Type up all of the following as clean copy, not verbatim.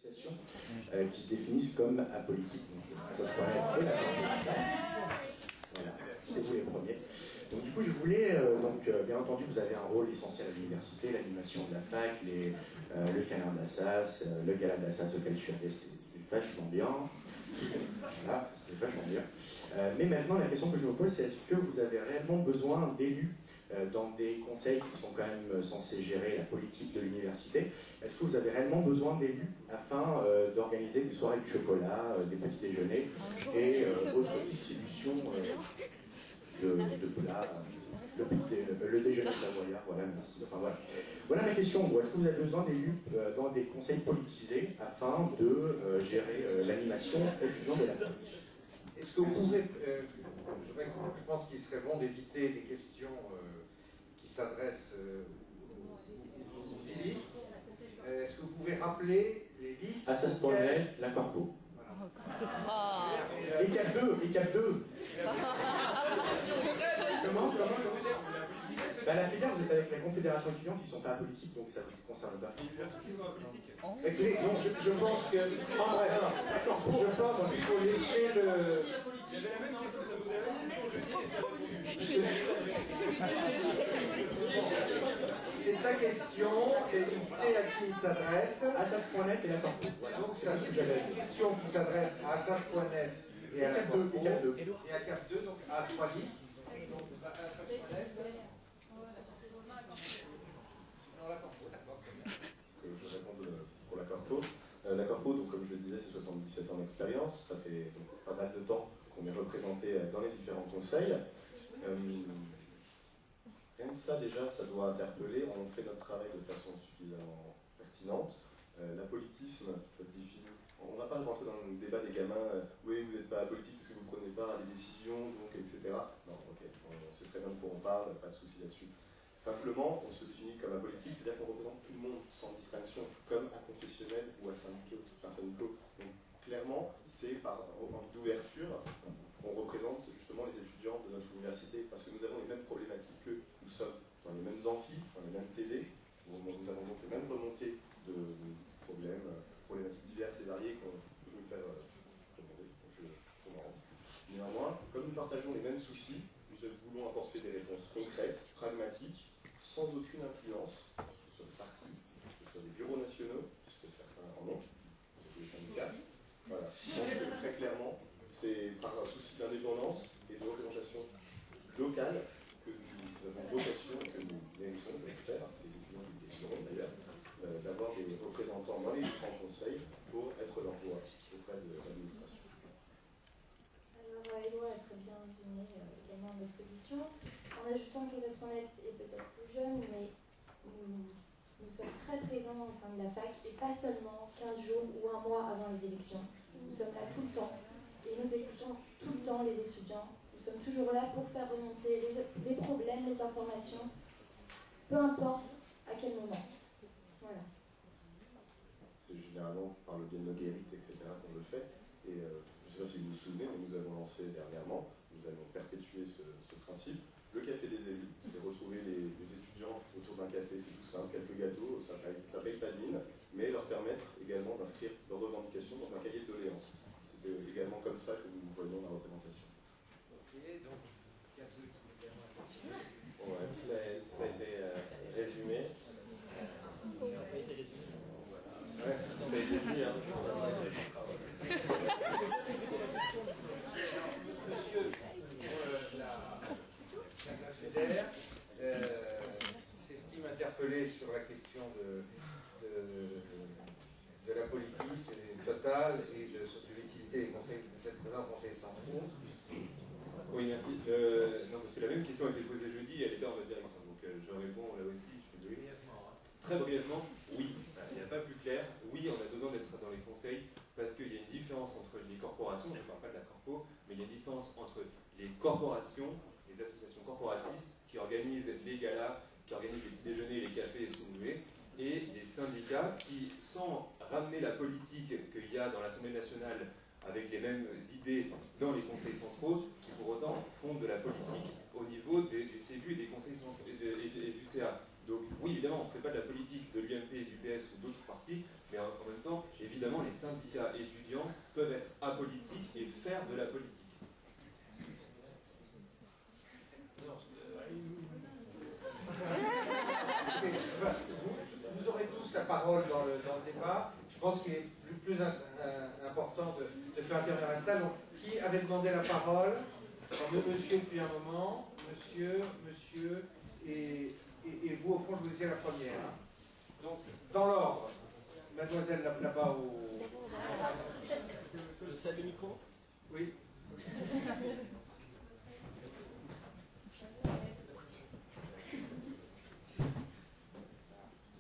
associations qui se définissent comme apolitiques. Donc, ça se paraît et la Voilà, c'est vous les premiers. Donc du coup, je voulais, bien entendu, vous avez un rôle essentiel à l'université, l'animation de la fac, le canard d'Assas, le gala d'Assas auquel je suis allé, c'était vachement bien. Voilà, c'était vachement bien. Mais maintenant, la question que je me pose, c'est est-ce que vous avez réellement besoin d'élus dans des conseils qui sont quand même censés gérer la politique de l'université? Est-ce que vous avez réellement besoin d'élus afin d'organiser des soirées de chocolat, des petits déjeuners et autres distributions de plats, le déjeuner savoyard, voilà, merci. Enfin, voilà. Voilà ma question. Est-ce que vous avez besoin d'élus dans des conseils politisés afin de gérer l'animation étudiante de la politique? Est-ce que vous pouvez, je pense qu'il serait bon d'éviter des questions qui s'adressent aux stylistes. Est-ce que vous pouvez rappeler les listes? Assas.net, la Corpo. Voilà. Et CAP 2 Comment la FEDER, vous êtes avec la Confédération étudiante, ils ne sont pas apolitiques, donc ça ne vous concerne pas. Donc je pense que... En bref, je pense qu'il faut laisser C'est sa question, et il sait à qui il s'adresse. Assas.net et la Corpo. Voilà. Donc c'est une question qui s'adresse à Assas.net et à la Corpo, et à CAP 2, donc à 3 listes. Donc à Assas.net. Je réponds pour la Corpo. La Corpo, donc, comme je le disais, c'est 77 ans d'expérience. Ça fait donc, pas mal de temps qu'on est représenté dans les différents conseils. Rien que ça, déjà, ça doit interpeller. On fait notre travail de façon suffisamment pertinente. L'apolitisme, ça se définit. On ne va pas rentrer dans le débat des gamins, oui, vous n'êtes pas apolitique parce que vous ne prenez pas des décisions, donc, etc. Non, ok, on sait très bien de quoi on parle, pas de souci là-dessus. Simplement, on se définit comme apolitique, c'est-à-dire qu'on représente tout le monde sans distinction, comme à confessionnel ou à syndicaux. Donc, clairement, c'est par envie d'ouverture qu'on représente justement les étudiants de notre université, parce que nous avons les mêmes problématiques qu'eux. Nous sommes dans les mêmes amphis, dans les mêmes TV, nous avons donc les mêmes remontées de problématiques diverses et variées qu'on peut nous faire demander. Néanmoins, comme nous partageons les mêmes soucis, nous voulons apporter des réponses concrètes, pragmatiques, sans aucune influence, que ce soit des partis, que ce soit des bureaux nationaux, puisque certains en ont, des syndicats. Voilà. Je pense que très clairement, c'est par un souci d'indépendance et de représentation locale que nous avons vocation, que nous méritons, je l'espère, ces étudiants qui décideront d'ailleurs, d'avoir des représentants dans les différents conseils pour être leur voix auprès de l'administration. Alors, Éloi a très bien donné également notre position, en ajoutant que Assas.net est peut-être plus jeune, mais nous sommes très présents au sein de la fac, et pas seulement 15 jours ou un mois avant les élections. Nous sommes là tout le temps, et nous écoutons tout le temps les étudiants. Nous sommes toujours là pour faire remonter les problèmes, les informations, peu importe à quel moment. Voilà. C'est généralement par le biais de nos guérites, etc. qu'on le fait. Et je ne sais pas si vous vous souvenez, mais nous avons lancé dernièrement, nous allons perpétuer ce principe. Le café des élus, c'est retrouver les étudiants autour d'un café, c'est tout simple, quelques gâteaux, ça paye pas de mine, mais leur permettre également d'inscrire leurs revendications dans un cahier de doléances. C'était également comme ça que nous voyons la représentation. Ok, donc, il y a deux qui vont ouais, ça a été résumé. Ouais, ça a été dit, hein. Monsieur, la FEDER s'estime interpellé sur la question de la politique totale et de l'utilité des conseils, peut-être présents au Conseil central. Oui, merci. Non, parce que la même question a été posée jeudi et elle était en votre direction. Donc je réponds là aussi, je suis désolé. Très brièvement, oui, il n'y a pas plus clair. Oui, on a besoin d'être dans les conseils parce qu'il y a une différence entre les corporations, je ne parle pas de la corpo, mais il y a une différence entre les corporations, les associations corporatistes qui organisent les galas, qui organisent les petits déjeuners, les cafés et ce que vous voulez, et les syndicats qui, sans ramener la politique qu'il y a dans l'Assemblée nationale avec les mêmes idées dans les conseils centraux, qui pour autant font de la politique au niveau du CEBU et des conseils centraux et du CA. Donc oui, évidemment, on ne fait pas de la politique de l'UMP, du PS ou d'autres partis, mais en même temps, évidemment, syndicats étudiants peuvent être apolitiques et faire de la politique. Vous aurez tous la parole dans le débat. Je pense qu'il est plus important de faire intervenir la salle. Donc, qui avait demandé la parole? Monsieur depuis un moment, monsieur, et vous, au fond, je vous disais la première. Donc, dans l'ordre, mademoiselle là-bas au... Je salue le micro. Oui.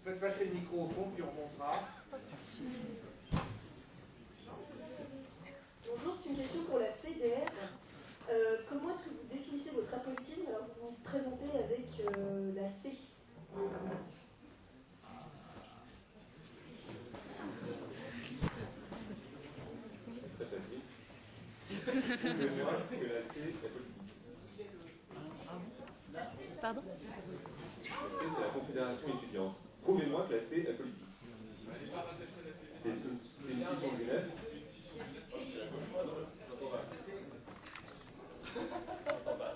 Faites passer le micro au fond, puis on remontera. Bonjour, c'est une question pour la FEDER. Comment est-ce que vous définissez votre apolitisme alors que vous vous présentez avec la C? C'est très facile. Prouvez-moi que la C, c'est la politique. Pardon? La C, c'est la Confédération étudiante. Prouvez-moi que la C est politique. C'est une scission de l'UNEF.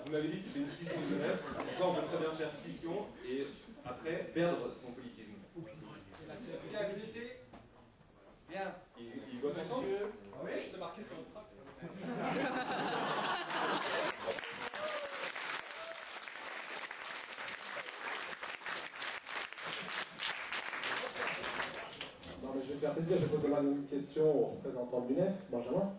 Vous m'avez dit que c'était une scission de l'UNEF. Ça, on peut très bien faire scission et après perdre son politisme. Bien. Ils bossent ensemble? Oui, c'est marqué sur le trac. Non, mais je vais te faire plaisir, je pose la même question au représentant de l'UNEF, Benjamin.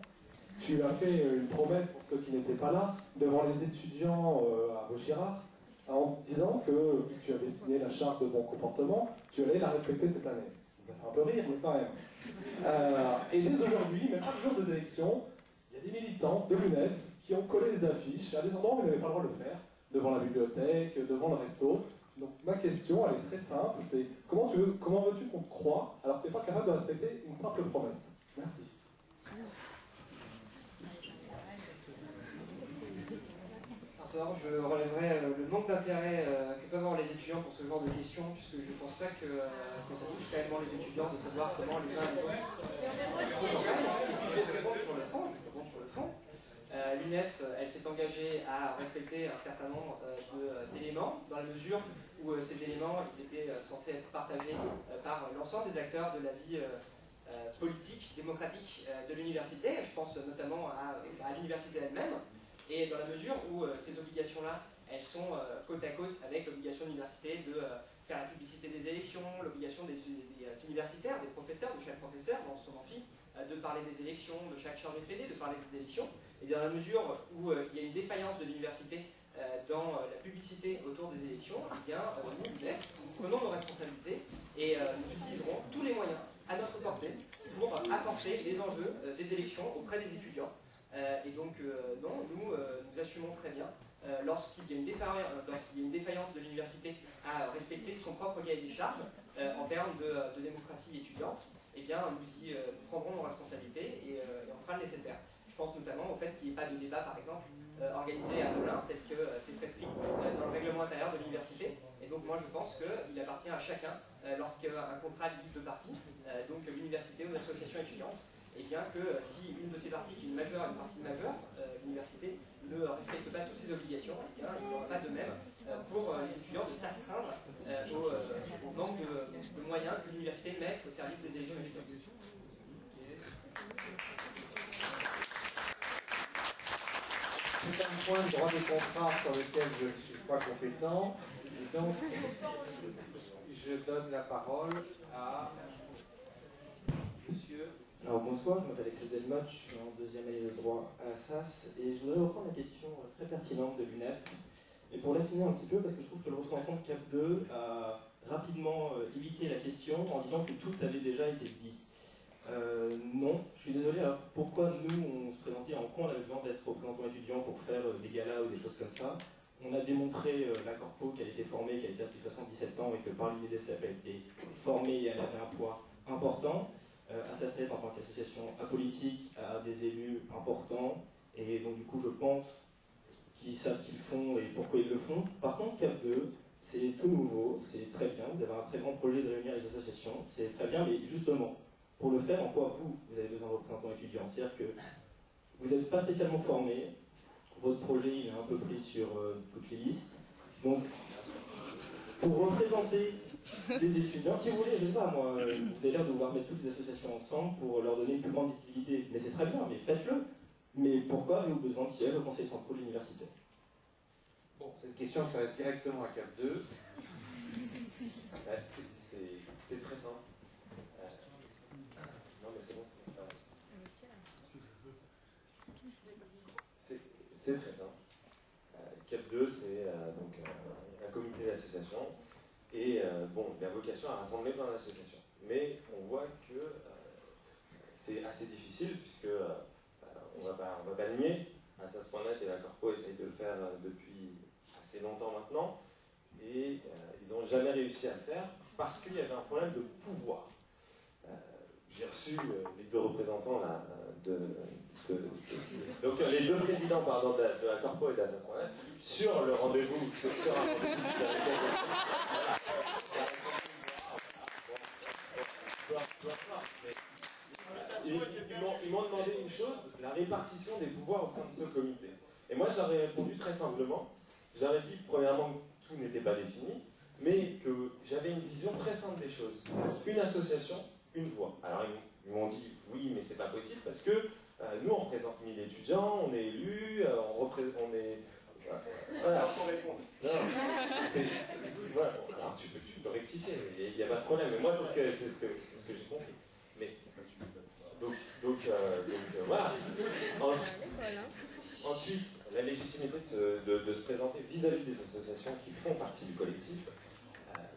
Tu as fait une promesse, pour ceux qui n'étaient pas là, devant les étudiants à Vaugirard, en disant que, vu que tu avais signé la charte de bon comportement, tu allais la respecter cette année. Ça fait un peu rire, mais quand même. Et dès aujourd'hui, même pas le jour des élections, il y a des militants de l'UNEF qui ont collé des affiches à des endroits où ils n'avaient pas le droit de le faire, devant la bibliothèque, devant le resto. Donc ma question, elle est très simple, c'est comment veux-tu qu'on te croie alors que tu n'es pas capable de respecter une simple promesse? Merci. Alors, je relèverai le manque d'intérêt que peuvent avoir les étudiants pour ce genre de questions, puisque je ne pense pas que ça touche réellement les étudiants de savoir comment les uns et les autres. Je vais répondre sur le fond. L'UNEF, elle s'est engagée à respecter un certain nombre d'éléments, dans la mesure où ces éléments ils étaient censés être partagés par l'ensemble des acteurs de la vie politique, démocratique de l'université. Je pense notamment à l'université elle-même. Et dans la mesure où ces obligations-là, elles sont côte à côte avec l'obligation de l'université de faire la publicité des élections, l'obligation des universitaires, des professeurs, de chaque professeur dans son amphi, de parler des élections, de chaque chargé de PD, de parler des élections. Et dans la mesure où il y a une défaillance de l'université dans la publicité autour des élections, eh bien, nous, l'UNEF, nous prenons nos responsabilités et nous utiliserons tous les moyens à notre portée pour apporter les enjeux des élections auprès des étudiants. Et donc, non, nous assumons très bien lorsqu'il y a une défaillance de l'université à respecter son propre cahier des charges en termes de démocratie étudiante, eh bien, nous prendrons nos responsabilités et on fera le nécessaire. Je pense notamment au fait qu'il n'y ait pas de débat, par exemple, organisé à Melun, tel que c'est prescrit dans le règlement intérieur de l'université. Et donc, moi, je pense qu'il appartient à chacun, lorsqu'il y a un contrat lie deux parties, donc l'université ou l'association étudiante, et bien que si une de ces parties, qui est une partie majeure, l'université, ne respecte pas toutes ses obligations, eh bien, il n'y aura pas de même pour les étudiants de s'astreindre au manque de moyens que l'université met au service des élections étudiantes. C'est un point de droit des contrats sur lequel je ne suis pas compétent. Et donc, je donne la parole à monsieur. Alors bonsoir, je m'appelle Axel Delmotte, je suis en deuxième année de droit à Assas et je voudrais reprendre la question très pertinente de l'UNEF et pour l'affiner un petit peu parce que je trouve que le représentant de CAP 2 a rapidement évité la question en disant que tout avait déjà été dit. Non, je suis désolé, alors pourquoi nous on se présentait, en quoi on avait besoin d'être représentant étudiant pour faire des galas ou des choses comme ça? On a démontré la Corpo qui a été formée, qui a été depuis 77 ans et que par l'UNEDECEP a été formée et elle avait un poids important. Assasnet en tant qu'association apolitique a des élus importants et donc du coup je pense qu'ils savent ce qu'ils font et pourquoi ils le font. Par contre CAP 2 c'est tout nouveau, c'est très bien, vous avez un très grand projet de réunir les associations, c'est très bien, mais justement pour le faire, en quoi vous avez besoin de représentants étudiants. C'est-à-dire que vous n'êtes pas spécialement formé, votre projet il est un peu pris sur toutes les listes. Donc, pour représenter les étudiants, si vous voulez, je ne sais pas moi, vous avez l'air de vouloir mettre toutes les associations ensemble pour leur donner une plus grande visibilité. Mais c'est très bien, mais faites-le. Mais pourquoi avez-vous besoin de sièges au conseil central de l'université? Bon, cette question s'adresse directement à CAP 2. C'est très simple. Non, mais c'est bon. C'est très simple. CAP 2, c'est donc un comité d'association et bon, il a vocation à rassembler dans l'association. Mais on voit que c'est assez difficile puisque on va pas le nier. Assas.net et la Corpo essayent de le faire depuis assez longtemps maintenant et ils n'ont jamais réussi à le faire parce qu'il y avait un problème de pouvoir. J'ai reçu les deux représentants là, donc les deux présidents pardon, de la Corpo et d'Assas.net sur le rendez-vous sur un rendez-vous ils m'ont demandé une chose, la répartition des pouvoirs au sein de ce comité. Et moi, je leur ai répondu très simplement. Je leur ai dit, premièrement, que tout n'était pas défini, mais que j'avais une vision très simple des choses. Une association, une voix. Alors, ils m'ont dit, oui, mais c'est pas possible, parce que nous, on représente 1000 étudiants, on est élus, on est... Voilà, pour répondre. Voilà. Alors, tu peux rectifier, il n'y a pas de problème. Mais moi, c'est ce que j'ai compris. Mais... Donc voilà. Ensuite, la légitimité de se présenter vis-à-vis des associations qui font partie du collectif.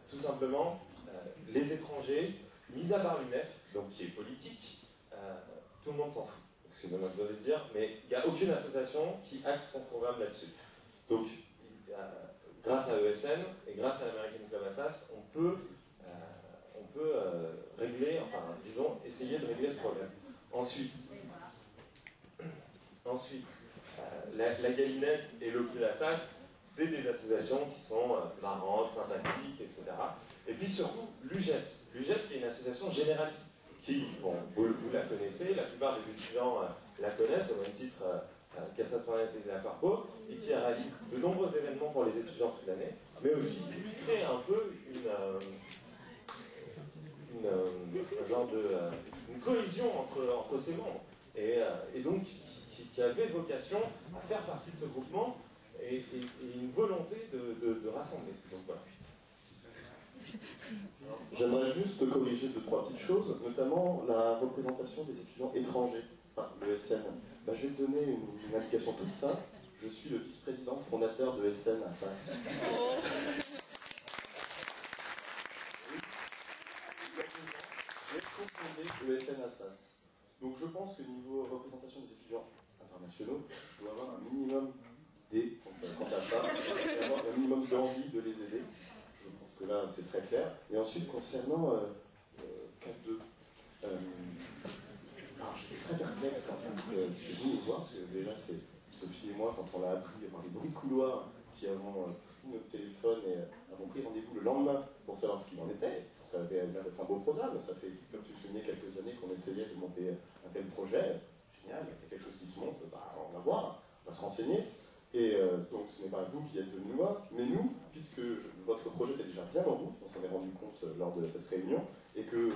Tout simplement, les étrangers, mis à part l'UNEF, donc qui est politique, tout le monde s'en fout. Excusez-moi de le dire, mais il n'y a aucune association qui axe son programme là-dessus. Donc, grâce à ESN et grâce à l'American Club Assas, on peut régler, enfin, disons, essayer de régler ce problème. Ensuite, la Galinette et le Club Assas, c'est des associations qui sont marrantes, sympathiques, etc. Et puis surtout, l'UGES. L'UGES qui est une association généraliste, qui, bon, vous la connaissez, la plupart des étudiants la connaissent, au même titre qu'Assas.net et la Corpo, et qui réalise de nombreux événements pour les étudiants toute l'année, mais aussi illustrer un peu un genre une cohésion entre ces membres, et donc qui avait vocation à faire partie de ce groupement et une volonté de rassembler. Donc voilà. J'aimerais juste corriger 2-3 petites choses, notamment la représentation des étudiants étrangers par l'ESN. Je vais te donner une indication toute simple. Je suis le vice-président fondateur de l'ESN à Assas. J'ai cofondé l'ESN Assas. Donc je pense que niveau représentation des étudiants internationaux, je dois avoir un minimum d'idées quant à ça, et avoir un minimum d'envie de les aider. Je pense que là c'est très clair. Et ensuite concernant CAP 2, alors j'étais très perplexe quand je suis venu nous voir, parce que déjà c'est Sophie et moi, quand on l'a appris par les bruits de couloir qui avons pris notre téléphone et avons pris rendez-vous le lendemain pour savoir ce qu'il en était. Ça avait l'air d'être un beau programme, ça fait, comme tu le soulignais, quelques années qu'on essayait de monter un tel projet. Génial, il y a quelque chose qui se monte, on va voir, on va se renseigner. Et donc ce n'est pas vous qui êtes venus nous voir, mais nous, puisque votre projet était déjà bien en route, on s'en est rendu compte lors de cette réunion, et que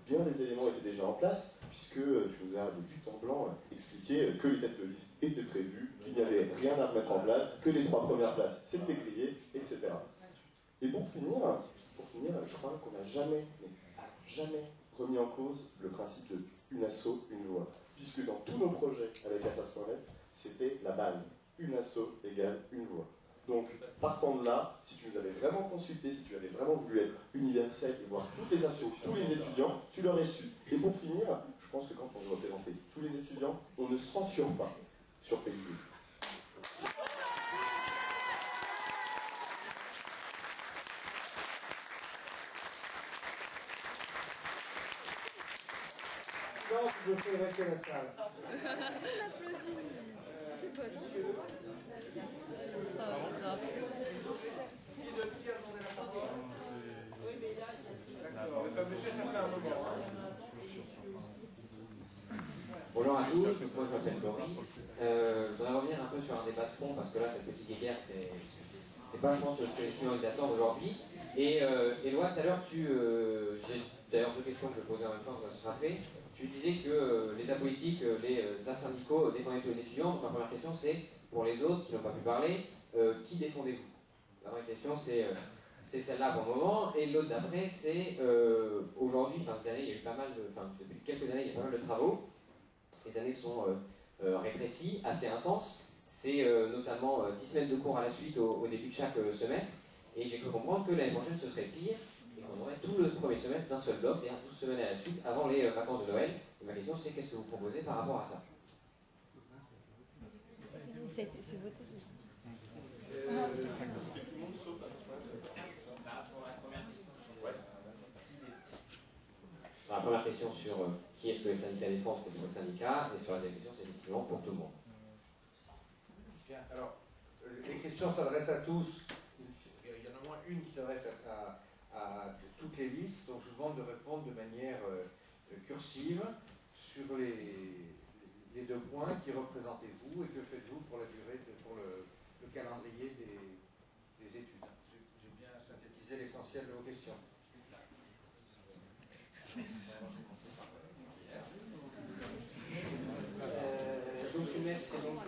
bien des éléments étaient déjà en place, puisque tu nous as de but en blanc expliqué que les têtes de liste étaient prévues, qu'il n'y avait rien à remettre en place, que les 3 premières places c'était grillé, etc. Et pour finir, je crois qu'on n'a jamais remis en cause le principe de une asso, une voix. Puisque dans tous nos projets avec Assas.net, c'était la base. Une asso égale une voix. Donc, partant de là, si tu nous avais vraiment consulté, si tu avais vraiment voulu être universel et voir toutes les assos, tous les étudiants, tu l'aurais su. Et pour finir, je pense que quand on veut représenter tous les étudiants, on ne censure pas sur Facebook. Non, je fais évacuer la salle. On applaudit. C'est pas non. Qui a demandé la parole? Oui, mais là, d'accord. Monsieur, ça fait un moment. Bonjour à tous, moi je m'appelle Boris. Je voudrais revenir un peu sur un débat de fond parce que là, cette petite guéguerre, c'est pas, je pense, ce que les clients ils attendent aujourd'hui. Et Éloi, tout à l'heure, j'ai d'ailleurs deux questions que je posais en même temps, ça sera fait. Tu disais que les apolitiques, les asyndicaux défendaient tous les étudiants. Donc ma première question, c'est pour les autres qui n'ont pas pu parler, qui défendez-vous? La vraie question, c'est celle-là pour le moment. Et l'autre d'après, c'est aujourd'hui, cette année, il y a eu pas mal depuis quelques années, il y a pas mal de travaux. Les années sont rétrécies, assez intenses. C'est notamment 10 semaines de cours à la suite au début de chaque semestre. Et j'ai cru comprendre que l'année prochaine, ce serait pire et qu'on aurait tout le premier semestre d'un seul bloc, c'est-à-dire 12 semaines à la suite avant les vacances de Noël. Et ma question, c'est qu'est-ce que vous proposez par rapport à ça? La première question sur qui est-ce que les syndicats défendent, c'est pour les syndicats, et sur la deuxième question, c'est effectivement pour tout le monde. Bien, alors, les questions s'adressent à tous. Il y en a au moins une qui s'adresse à toutes les listes, donc je vous demande de répondre de manière cursive sur les deux points. Qui représentez-vous et que faites-vous pour la durée, pour le calendrier des études? J'ai bien synthétisé l'essentiel de vos questions. Donc l'UNEF, c'est donc,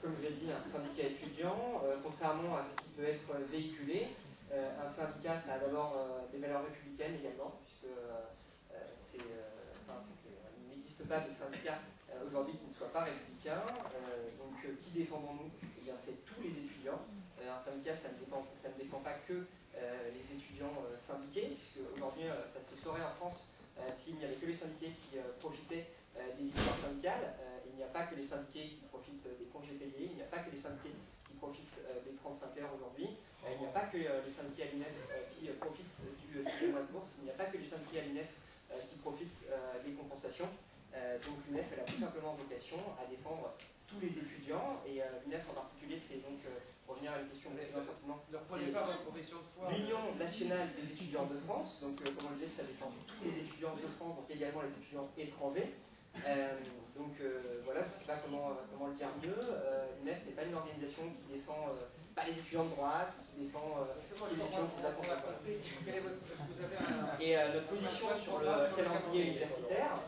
comme je l'ai dit, un syndicat étudiant. Contrairement à ce qui peut être véhiculé, un syndicat, ça a d'abord des valeurs républicaines également, puisque il n'existe pas de syndicat aujourd'hui qui ne soit pas républicain. Donc qui défendons-nous? Eh bien, c'est tous les étudiants. Un syndicat, ça ne défend pas que les étudiants syndiqués, puisque aujourd'hui, ça se saurait en France s'il n'y avait que les syndiqués qui profitaient des victoires syndicales. Il n'y a pas que les syndiqués qui profitent des congés payés, il n'y a pas que les syndiqués qui profitent des 35 heures aujourd'hui, il n'y a pas que les syndiqués à l'UNEF qui profitent du mois de bourse, il n'y a pas que les syndiqués à l'UNEF qui profitent des compensations. Donc l'UNEF, elle a tout simplement vocation à défendre tous les étudiants, et l'UNEF en particulier, c'est donc, pour revenir à une question précédente, l'Union nationale des étudiants de France. Donc comme on le disait, ça défend tous les étudiants de France, donc également les étudiants étrangers. Voilà, je ne sais pas comment le dire mieux. L'UNEF, ce n'est pas une organisation qui défend pas les étudiants de droite, qui défend les étudiants qui s'affrontent. Et notre position sur le calendrier universitaire,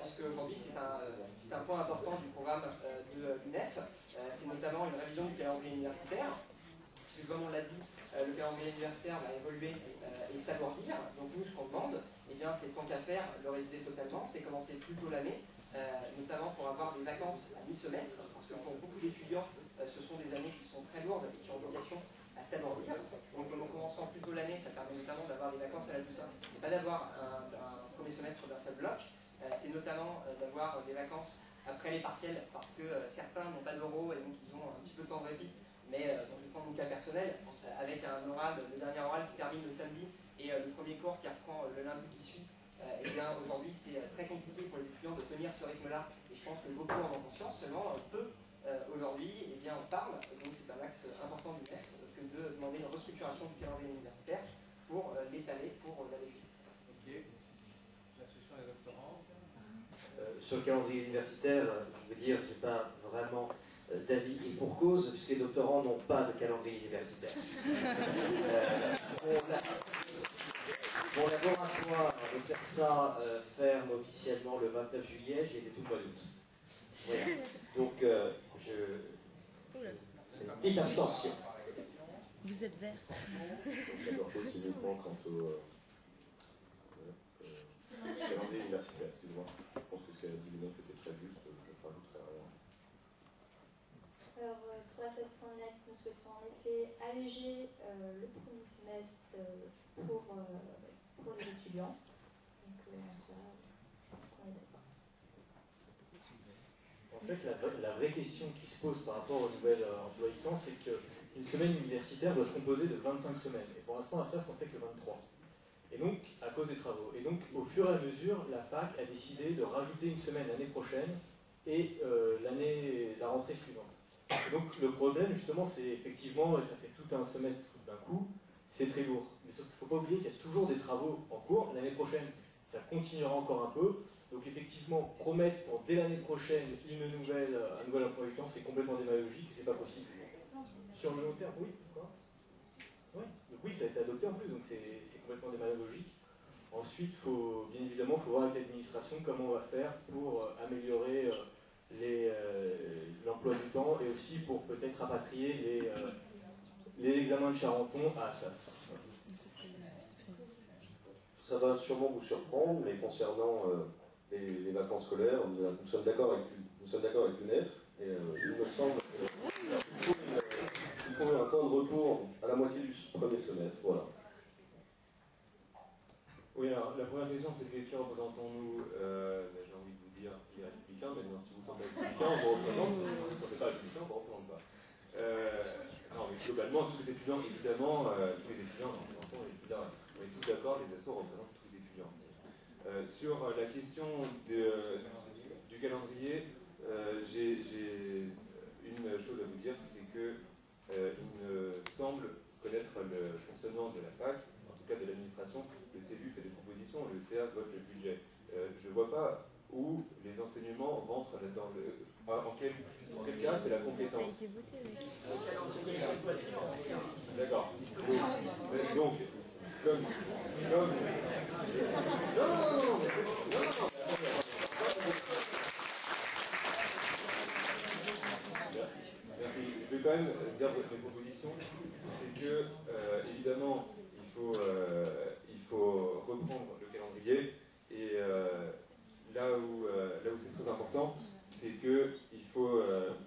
puisque aujourd'hui c'est un point important du programme de l'UNEF, c'est notamment une révision du calendrier universitaire, puisque comme on l'a dit, le calendrier universitaire va évoluer et s'alourdir. Donc nous, ce qu'on demande, eh bien, c'est tant qu'à faire, le réviser totalement, c'est commencer plus tôt l'année, notamment pour avoir des vacances à mi-semestre, parce que pour beaucoup d'étudiants, ce sont des années qui sont très lourdes et qui ont vocation à s'alourdir. Donc en commençant plus tôt l'année, ça permet notamment d'avoir des vacances à la douceur, et pas d'avoir un premier semestre d'un seul bloc. C'est notamment d'avoir des vacances après les partiels, parce que certains n'ont pas d'oraux et donc ils ont un petit peu de temps de répit. Mais donc je vais prendre mon cas personnel, avec un oral, le dernier oral qui termine le samedi et le premier cours qui reprend le lundi qui suit. Et bien aujourd'hui c'est très compliqué pour les étudiants de tenir ce rythme-là, et je pense que beaucoup en ont conscience, seulement peu aujourd'hui, eh bien on parle, et donc c'est un axe important du MEF, que de demander une restructuration du calendrier universitaire pour l'étaler, pour l'alléger. Ok. La solution des doctorants. Sur le calendrier universitaire, je veux dire, je n'ai pas vraiment d'avis, et pour cause, puisque les doctorants n'ont pas de calendrier universitaire. Mon laboratoire de CERSA ferme officiellement le 29 juillet, j'y étais tout le mois d'août. Voilà. Donc, une petite abstention. Vous êtes vert. D'abord, précisément quant au calendrier universitaire, excusez-moi. Je pense que ce qu'elle a dit Lina était très juste, je ne rajouterai rien. Alors, pour Assassinat, nous souhaitons en effet alléger le premier semestre pour les étudiants. Donc, ça, je pense qu'on est d'accord. En fait, la vraie question qui se pose par rapport au nouvel emploi du temps, c'est qu'une semaine universitaire doit se composer de 25 semaines. Et pour l'instant, à ça, on fait que 23. Et donc, à cause des travaux. Et donc, au fur et à mesure, la fac a décidé de rajouter une semaine l'année prochaine et la rentrée suivante. Et donc, le problème, justement, c'est effectivement, ça fait tout un semestre d'un coup, c'est très lourd. Mais sauf qu'il ne faut pas oublier qu'il y a toujours des travaux en cours. L'année prochaine, ça continuera encore un peu. Donc effectivement, promettre pour dès l'année prochaine un nouvel emploi du temps, c'est complètement démagogique, c'est pas possible. Sur le long terme, oui, quoi. Oui, donc oui, ça a été adopté en plus, donc c'est complètement démagogique. Ensuite, bien évidemment, il faut voir avec l'administration comment on va faire pour améliorer l'emploi du temps et aussi pour peut-être rapatrier les examens de Charenton à Assas. Ça va sûrement vous surprendre, mais concernant les vacances scolaires, nous sommes d'accord avec l'UNEF, et il me semble qu'il faut un temps de retour à la moitié du premier semestre. Voilà. Oui, alors la première question c'était qui représentons-nous j'ai envie de vous dire les républicains, mais non, si vous ne semblez pas républicain, on vous représente, si vous ne semblez pas républicain, on ne vous représente pas. Non, mais globalement, tous les étudiants, évidemment, tous les étudiants, on est tous d'accord, les assos représentent tous les étudiants. Sur la question du calendrier, j'ai une chose à vous dire, c'est que il me semble connaître le fonctionnement de la fac, en tout cas de l'administration. Le CELU fait des propositions, le CA vote le budget. Je ne vois pas où les enseignements rentrent là-dedans. En quel cas c'est la compétence. D'accord. Oui. Donc, comme... Non. Merci. Je vais quand même dire votre proposition. C'est que, évidemment, il faut reprendre le calendrier. Et là où c'est très important, c'est qu'il faut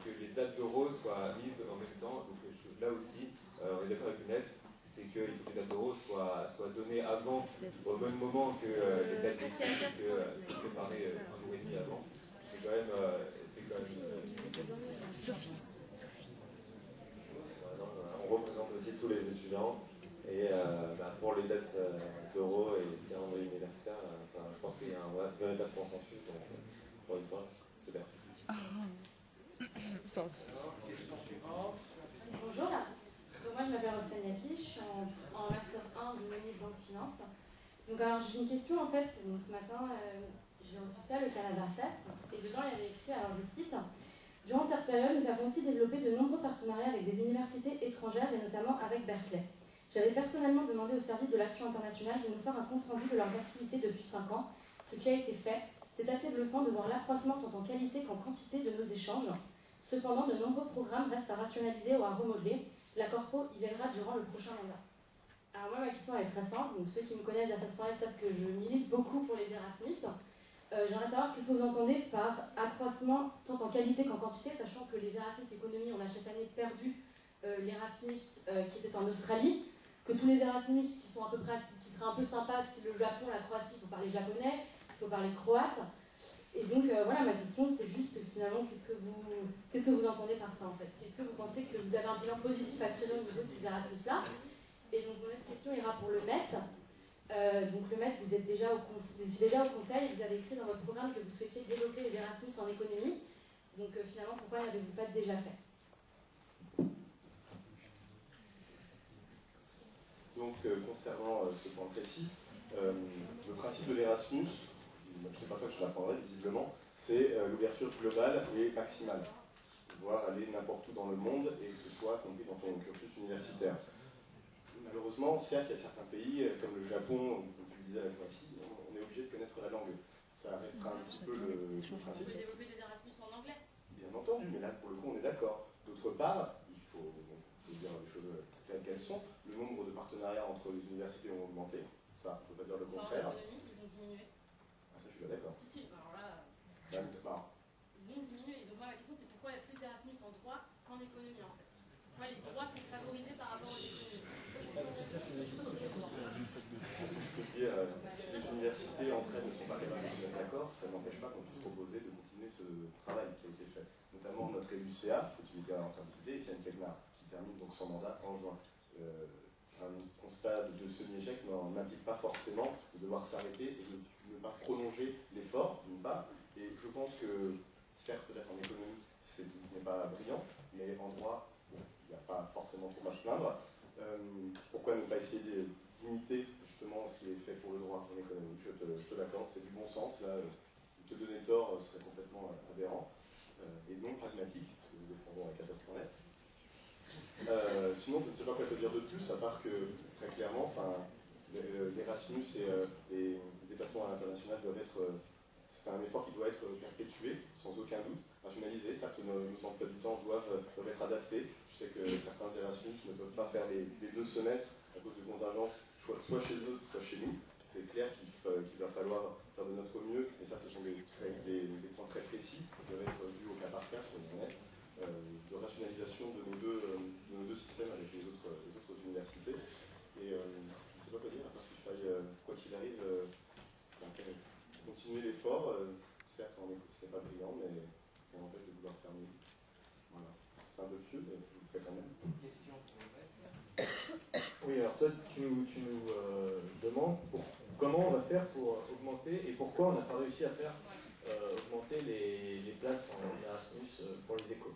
que les dates d'euros soient mises en même temps. Donc là aussi, on est d'accord avec l'UNEF, c'est qu'il faut que les dates d'euros soient données avant, au même moment que les dates d'études, se préparer un jour et demi avant. C'est quand même... Sophie. On représente aussi tous les étudiants. Et pour les dates d'euros et le calendrier universitaire, je pense qu'il y a un véritable consensus. Donc, pour une fois, c'est bien. Bonjour. Donc, moi, je m'appelle Roxane Yaki, je suis en Master 1 de Monier Banque Finance. Donc, alors, j'ai une question en fait. Donc, ce matin, j'ai reçu ça, le Canada SAS, et dedans, il y avait écrit, alors je cite, durant cette période, nous avons aussi développé de nombreux partenariats avec des universités étrangères et notamment avec Berkeley. J'avais personnellement demandé au service de l'action internationale de nous faire un compte-rendu de leurs activités depuis 5 ans, ce qui a été fait. C'est assez bluffant de voir l'accroissement tant en qualité qu'en quantité de nos échanges. Cependant, de nombreux programmes restent à rationaliser ou à remodeler. La Corpo y veillera durant le prochain mandat. Alors moi, ma question elle est très simple. Donc, ceux qui me connaissent d'Assas.S savent que je milite beaucoup pour les Erasmus. J'aimerais savoir qu'est-ce que vous entendez par accroissement tant en qualité qu'en quantité, sachant que les Erasmus économie, on a cette année perdu l'Erasmus qui était en Australie, que tous les Erasmus qui sont à peu près, qui seraient un peu sympas, si le Japon, la Croatie, il faut parler japonais, il faut parler croate. Et donc voilà, ma question c'est juste finalement qu'est-ce que vous entendez par ça en fait? Est-ce que vous pensez que vous avez un bilan positif à tirer au niveau de ces Erasmus-là? Et donc mon autre question ira pour le MET. Donc le MET, vous êtes déjà au conseil et vous avez écrit dans votre programme que vous souhaitiez développer les Erasmus en économie. Donc finalement, pourquoi n'avez-vous pas déjà fait? Donc concernant ce point précis, le principe de l'Erasmus, je ne sais pas toi que je l'apprendrai visiblement, c'est l'ouverture globale et maximale. Pouvoir aller n'importe où dans le monde et que ce soit compris dans ton cursus universitaire. Malheureusement, certes, il y a certains pays, comme le Japon, comme tu le disais avec Massy, on est obligé de connaître la langue. Ça restera un petit peu le principe. Vous pouvez développer des Erasmus en anglais? Bien entendu, mais là, pour le coup, on est d'accord. D'autre part, il faut dire les choses telles qu'elles sont. Le nombre de partenariats entre les universités ont augmenté. Ça, on ne peut pas dire le contraire. Ils vont diminuer. Ah, ça, je suis pas d'accord. Si, alors là... Ils vont diminuer. Donc moi, ma question, c'est pourquoi il y a plus d'Erasmus en droit qu'en économie, en fait? Pourquoi les droits sont favorisés par rapport aux économies? Je peux te dire, si les universités entre elles ne sont pas capables de se mettre d'accord, ça n'empêche pas qu'on puisse proposer de continuer ce travail qui a été fait. Notamment notre élu CA, que tu étais en train de citer, Étienne Quegnard, qui termine donc son mandat en juin. Un constat de semi-échec n'implique pas forcément de devoir s'arrêter et de ne pas prolonger l'effort, d'une part. Et je pense que, certes, peut-être en économie, ce n'est pas brillant, mais en droit, bon, il n'y a pas forcément trop à se plaindre. Pourquoi ne pas essayer d'imiter justement ce qui est fait pour le droit en économie? Je te l'accorde, c'est du bon sens. Là, te donner tort serait complètement aberrant et non pragmatique, ce que nous défendons avec Assas.net. Sinon, je ne sais pas quoi te dire de plus, à part que, très clairement, l'Erasmus et les déplacements à l'international doivent être... c'est un effort qui doit être perpétué, sans aucun doute, rationalisé, c'est-à-dire que nos emplois du temps doivent être adaptés. Je sais que certains Erasmus ne peuvent pas faire les 2 semestres à cause de contingences, soit chez eux, soit chez nous. C'est clair qu'il va falloir faire de notre mieux, et ça, ce sont des points très précis qui doivent être vus au cas par cas, soyons honnêtes, de rationalisation de nos deux systèmes avec les autres universités. Et je ne sais pas quoi dire, à part qu'il faille, quoi qu'il arrive, continuer l'effort. Certes, ce n'est pas brillant, mais ça n'empêche de vouloir faire mieux. Voilà. C'est un peu pieux, mais je le fais quand même. Question pour Oui, alors toi, tu nous demandes comment on va faire pour augmenter et pourquoi on n'a pas réussi à faire augmenter les places en Erasmus pour les écoles.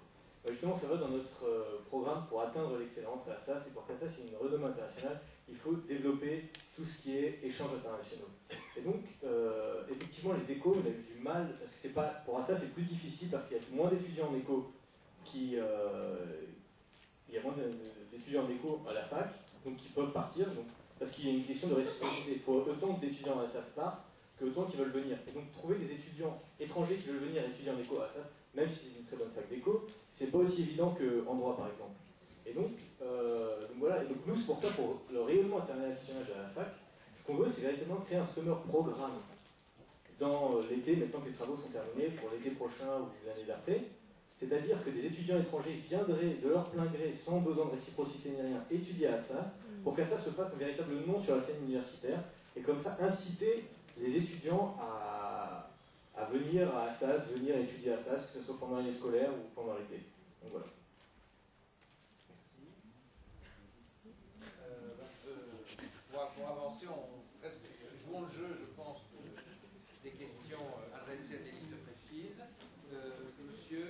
Justement, c'est vrai, dans notre programme, pour atteindre l'excellence à ça, c'est pour qu'à ça, c'est une renommée internationale, il faut développer tout ce qui est échanges internationaux. Et donc, effectivement, les échos, on a eu du mal, parce que c'est pas, pour ça, c'est plus difficile, parce qu'il y a moins d'étudiants en éco il y a moins d'étudiants en éco à la fac, donc qui peuvent partir, donc, parce qu'il y a une question de réciprocité. Il faut autant d'étudiants à Assas part que autant qui veulent venir. Et donc, trouver des étudiants étrangers qui veulent venir étudier en éco à Assas, même si c'est une très bonne fac d'éco, c'est pas aussi évident qu'en droit, par exemple. Et donc voilà, et donc nous, c'est pour ça, pour le rayonnement international de la fac, ce qu'on veut, c'est véritablement créer un summer programme dans l'été, maintenant que les travaux sont terminés, pour l'été prochain ou l'année d'après. C'est-à-dire que des étudiants étrangers viendraient de leur plein gré, sans besoin de réciprocité ni rien, étudier à Assas, pour qu'Assas se fasse un véritable nom sur la scène universitaire, et comme ça inciter les étudiants à venir à Assas, venir étudier à Assas, que ce soit pendant l'année scolaire ou pendant l'été. Donc voilà. Pour avancer, jouons le jeu, je pense, des questions adressées à des listes précises. Monsieur.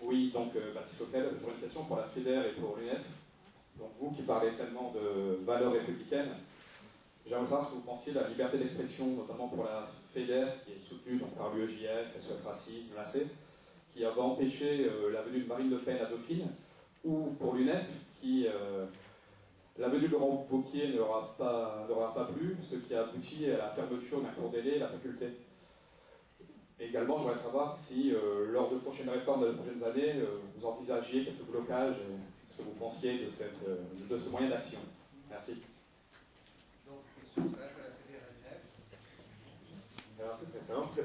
Oui, donc Baptiste Auquel, j'aurais une question pour la FEDER et pour l'UNEF. Donc vous qui parlez tellement de valeurs républicaines, j'aimerais savoir ce que vous pensiez de la liberté d'expression, notamment pour la FEDER, qui est soutenue donc, par l'UEJF, SOS Racisme, l'AC, qui avait empêché la venue de Marine Le Pen à Dauphine, ou pour l'UNEF, qui la venue de Laurent Wauquiez n'aura pas plu, ce qui a abouti à la fermeture d'un cours délai à la faculté. Également, j'aimerais savoir si, lors de prochaines réformes de prochaines années, vous envisagiez quelques blocages, ce que vous pensiez de ce moyen d'action. Merci. Donc, question s'adresse à la FEDER. Alors, c'est très simple.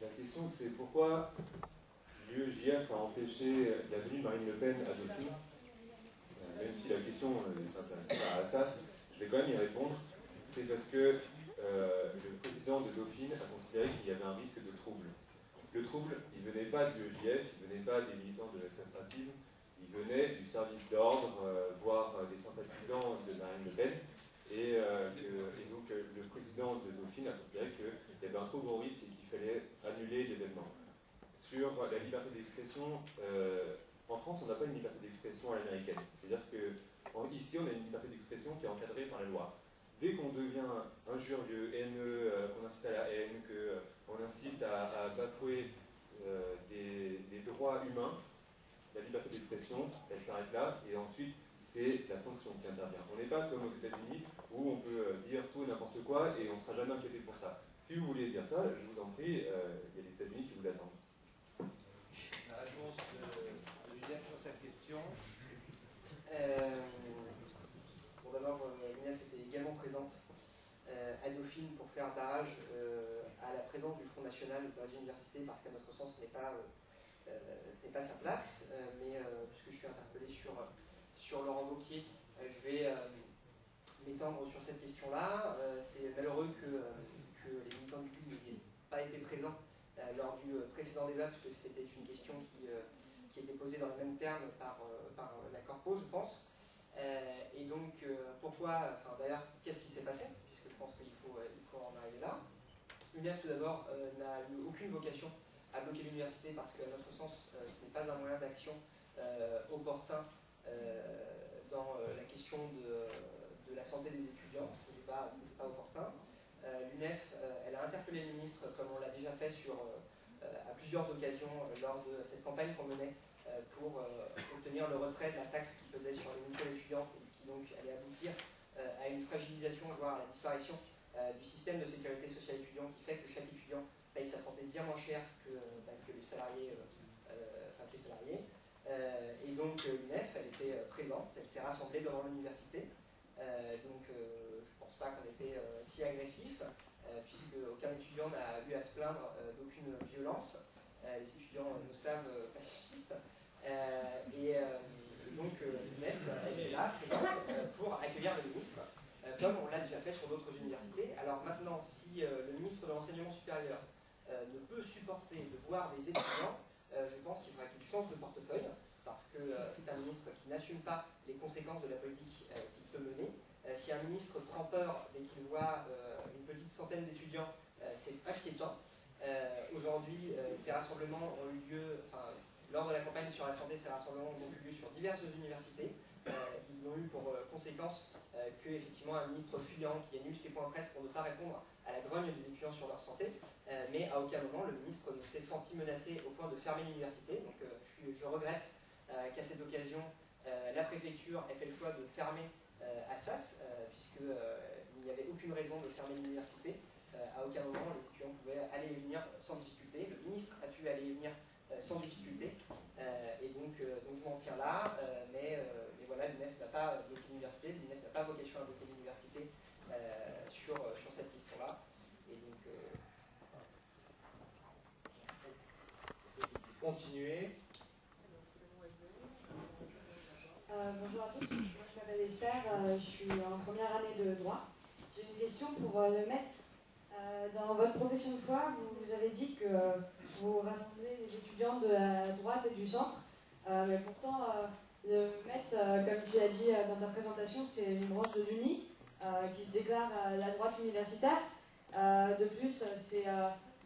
La question, c'est pourquoi l'UEJF a empêché la venue de Marine Le Pen à Dauphine. Même si la question ne s'intéresse pas à Assas, je vais quand même y répondre. C'est parce que le président de Dauphine a considéré qu'il y avait un risque de trouble. Le trouble, il ne venait pas de l'UEJF, il ne venait pas des militants de SOS Racisme, il venait du service d'ordre, voire des sympathisants de Marine Le Pen. Et donc le président de Dauphine a considéré qu'il y avait un trop gros risque et qu'il fallait annuler l'événement. Sur la liberté d'expression, en France, on n'a pas une liberté d'expression à l'américaine. C'est-à-dire qu'ici, on a une liberté d'expression qui est encadrée par la loi. Dès qu'on devient injurieux, haineux, qu'on incite à la haine, qu'on incite à bafouer des droits humains, la liberté d'expression, elle s'arrête là, et ensuite, c'est la sanction qui intervient. On n'est pas comme aux États-Unis, où on peut dire tout et n'importe quoi, et on ne sera jamais inquiété pour ça. Si vous voulez dire ça, je vous en prie, il y a les États-Unis qui vous attendent. La réponse de l'UNEF sur cette question. Bon, d'abord, l'UNEF était également présente à Dauphine pour faire barrage à la présence du Front National dans les universités, parce qu'à notre sens, ce n'est pas sa place. Mais puisque je suis interpellé sur Laurent Wauquiez, je vais m'étendre sur cette question-là. C'est malheureux que les militants du PUD n'aient pas été présents lors du précédent débat, puisque c'était une question qui était posée dans les mêmes termes par la Corpo, je pense. Et donc, pourquoi, enfin d'ailleurs, qu'est-ce qui s'est passé, puisque je pense qu'il faut en arriver là. UNEF, tout d'abord, n'a eu aucune vocation à bloquer l'université, parce qu'à notre sens, ce n'est pas un moyen d'action opportun dans la question de la santé des étudiants, ce n'était pas opportun. L'UNEF, elle a interpellé interpeller le ministre, comme on l'a déjà fait à plusieurs occasions lors de cette campagne qu'on menait pour obtenir le retrait de la taxe qui pesait sur les mutuelles étudiantes et qui donc allait aboutir à une fragilisation, voire à la disparition du système de sécurité sociale étudiant qui fait que chaque étudiant paye sa santé bien moins cher que les salariés. Et donc l'UNEF, elle était présente, elle s'est rassemblée devant l'université. Donc je ne pense pas qu'on était si agressif, puisque aucun étudiant n'a eu à se plaindre d'aucune violence. Les étudiants nous savent pacifistes. Et donc l'UNEF, elle est là, présente, pour accueillir le ministre, comme on l'a déjà fait sur d'autres universités. Alors maintenant, si le ministre de l'Enseignement supérieur ne peut supporter de voir des étudiants, je pense qu'il faudra qu'il change de portefeuille, parce que c'est un ministre qui n'assume pas les conséquences de la politique qu'il peut mener. Si un ministre prend peur dès qu'il voit une petite centaine d'étudiants, c'est inquiétant. Aujourd'hui, ces rassemblements ont eu lieu, lors de la campagne sur la santé, ces rassemblements ont eu lieu sur diverses universités. Ils ont eu pour conséquence que, effectivement, un ministre fuyant qui annule ses points presse pour ne pas répondre à la grogne des étudiants sur leur santé, mais à aucun moment le ministre ne s'est senti menacé au point de fermer l'université. Donc je regrette qu'à cette occasion, la préfecture ait fait le choix de fermer Assas, puisqu'il n'y avait aucune raison de fermer l'université. À aucun moment les étudiants pouvaient aller et venir sans difficulté. Le ministre a pu aller et venir sans difficulté. Et donc je m'en tiens là. Mais voilà, l'UNEF n'a pas bloqué l'université, l'UNEF n'a pas vocation à bloquer l'université sur cette question-là. Et donc continuer. Bonjour à tous, moi je m'appelle Esther, je suis en première année de droit. J'ai une question pour le maître. Dans votre profession de foi, vous avez dit que vous rassemblez les étudiants de la droite et du centre, mais pourtant le maître, comme tu l'as dit dans ta présentation, c'est une branche de l'UNI qui se déclare la droite universitaire. De plus, c'est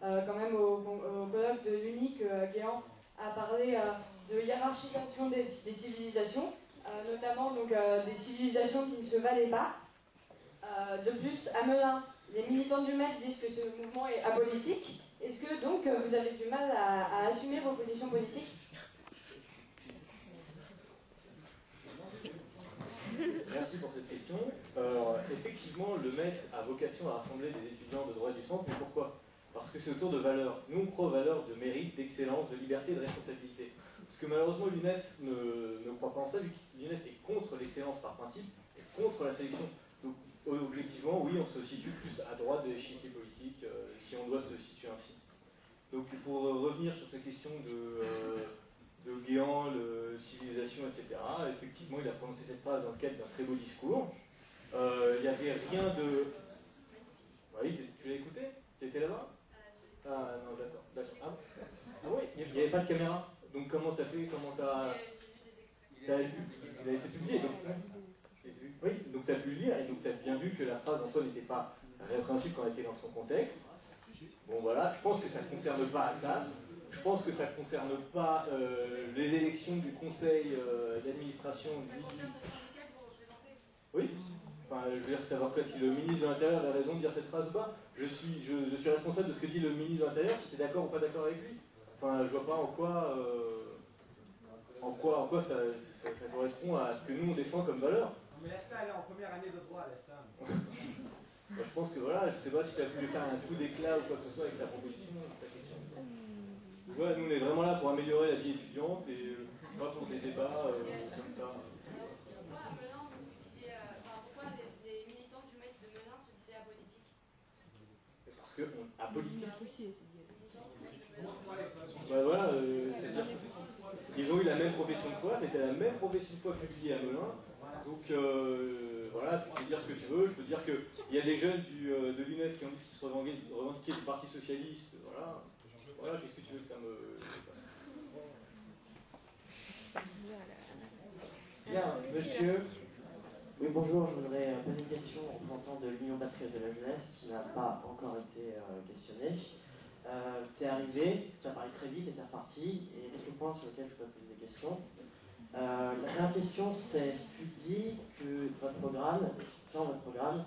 quand même au colloque de l'UNI que Guéant a parlé de hiérarchisation des civilisations, notamment donc, des civilisations qui ne se valaient pas. De plus, à Melun, les militants du maître disent que ce mouvement est apolitique. Est-ce que donc vous avez du mal à assumer vos positions politiques? Merci pour cette question. Effectivement, le MET a vocation à rassembler des étudiants de droit du centre, mais pourquoi? Parce que c'est autour de valeurs. Nous, on croit aux valeurs de mérite, d'excellence, de liberté et de responsabilité. Parce que malheureusement, l'UNEF ne croit pas en ça, vu que l'UNEF est contre l'excellence par principe et contre la sélection. Donc, objectivement, oui, on se situe plus à droite de l'échiquier politique, si on doit se situer ainsi. Donc, pour revenir sur cette question de Guéant, civilisation, etc., effectivement, il a prononcé cette phrase dans le cadre d'un très beau discours. Il n'y avait rien de... Oui, tu l'as écouté? Tu étais là-bas? Ah non, d'accord. Ah oui, il n'y avait pas de caméra. Donc comment t'as fait? Comment t'as... Il a été publié, donc... Oui, donc tu as pu le lire, et donc tu as bien vu que la phrase en soi n'était pas répréhensible quand elle était dans son contexte. Bon voilà, je pense que ça ne concerne pas Assas, je pense que ça ne concerne pas les élections du conseil d'administration du... Oui, enfin, je veux dire, savoir si le ministre de l'Intérieur a raison de dire cette phrase ou pas. Je suis responsable de ce que dit le ministre de l'Intérieur, si tu es d'accord ou pas d'accord avec lui. Enfin, je vois pas en quoi ça correspond à ce que nous on défend comme valeur. Mais laisse-la aller en première année de droit, laisse-la. Je pense que voilà, je sais pas si tu as pu faire un coup d'éclat ou quoi que ce soit avec ta proposition, ta question. Voilà, nous on est vraiment là pour améliorer la vie étudiante et pas pour des débats comme ça. Pourquoi à Melun, pourquoi les militants du maître de Melun se disaient apolitiques? Parce que apolitique. Bah voilà, c'est-à-dire ils ont eu la même profession de foi, c'était la même profession de foi publiée à Melun. Donc voilà, tu peux dire ce que tu veux. Je peux dire qu'il y a des jeunes de l'UNEF qui ont dit qu'ils se revendiquaient du Parti Socialiste. Voilà, qu'est-ce que tu veux que ça me... Bien, monsieur. Oui, bonjour, je voudrais poser une question en représentant de l'Union patriote de la jeunesse qui n'a pas encore été questionnée. Tu es arrivé, tu as parlé très vite et tu es reparti, et il y a quelques points sur lesquels je voudrais poser des questions. La première question, c'est, tu dis que dans votre programme,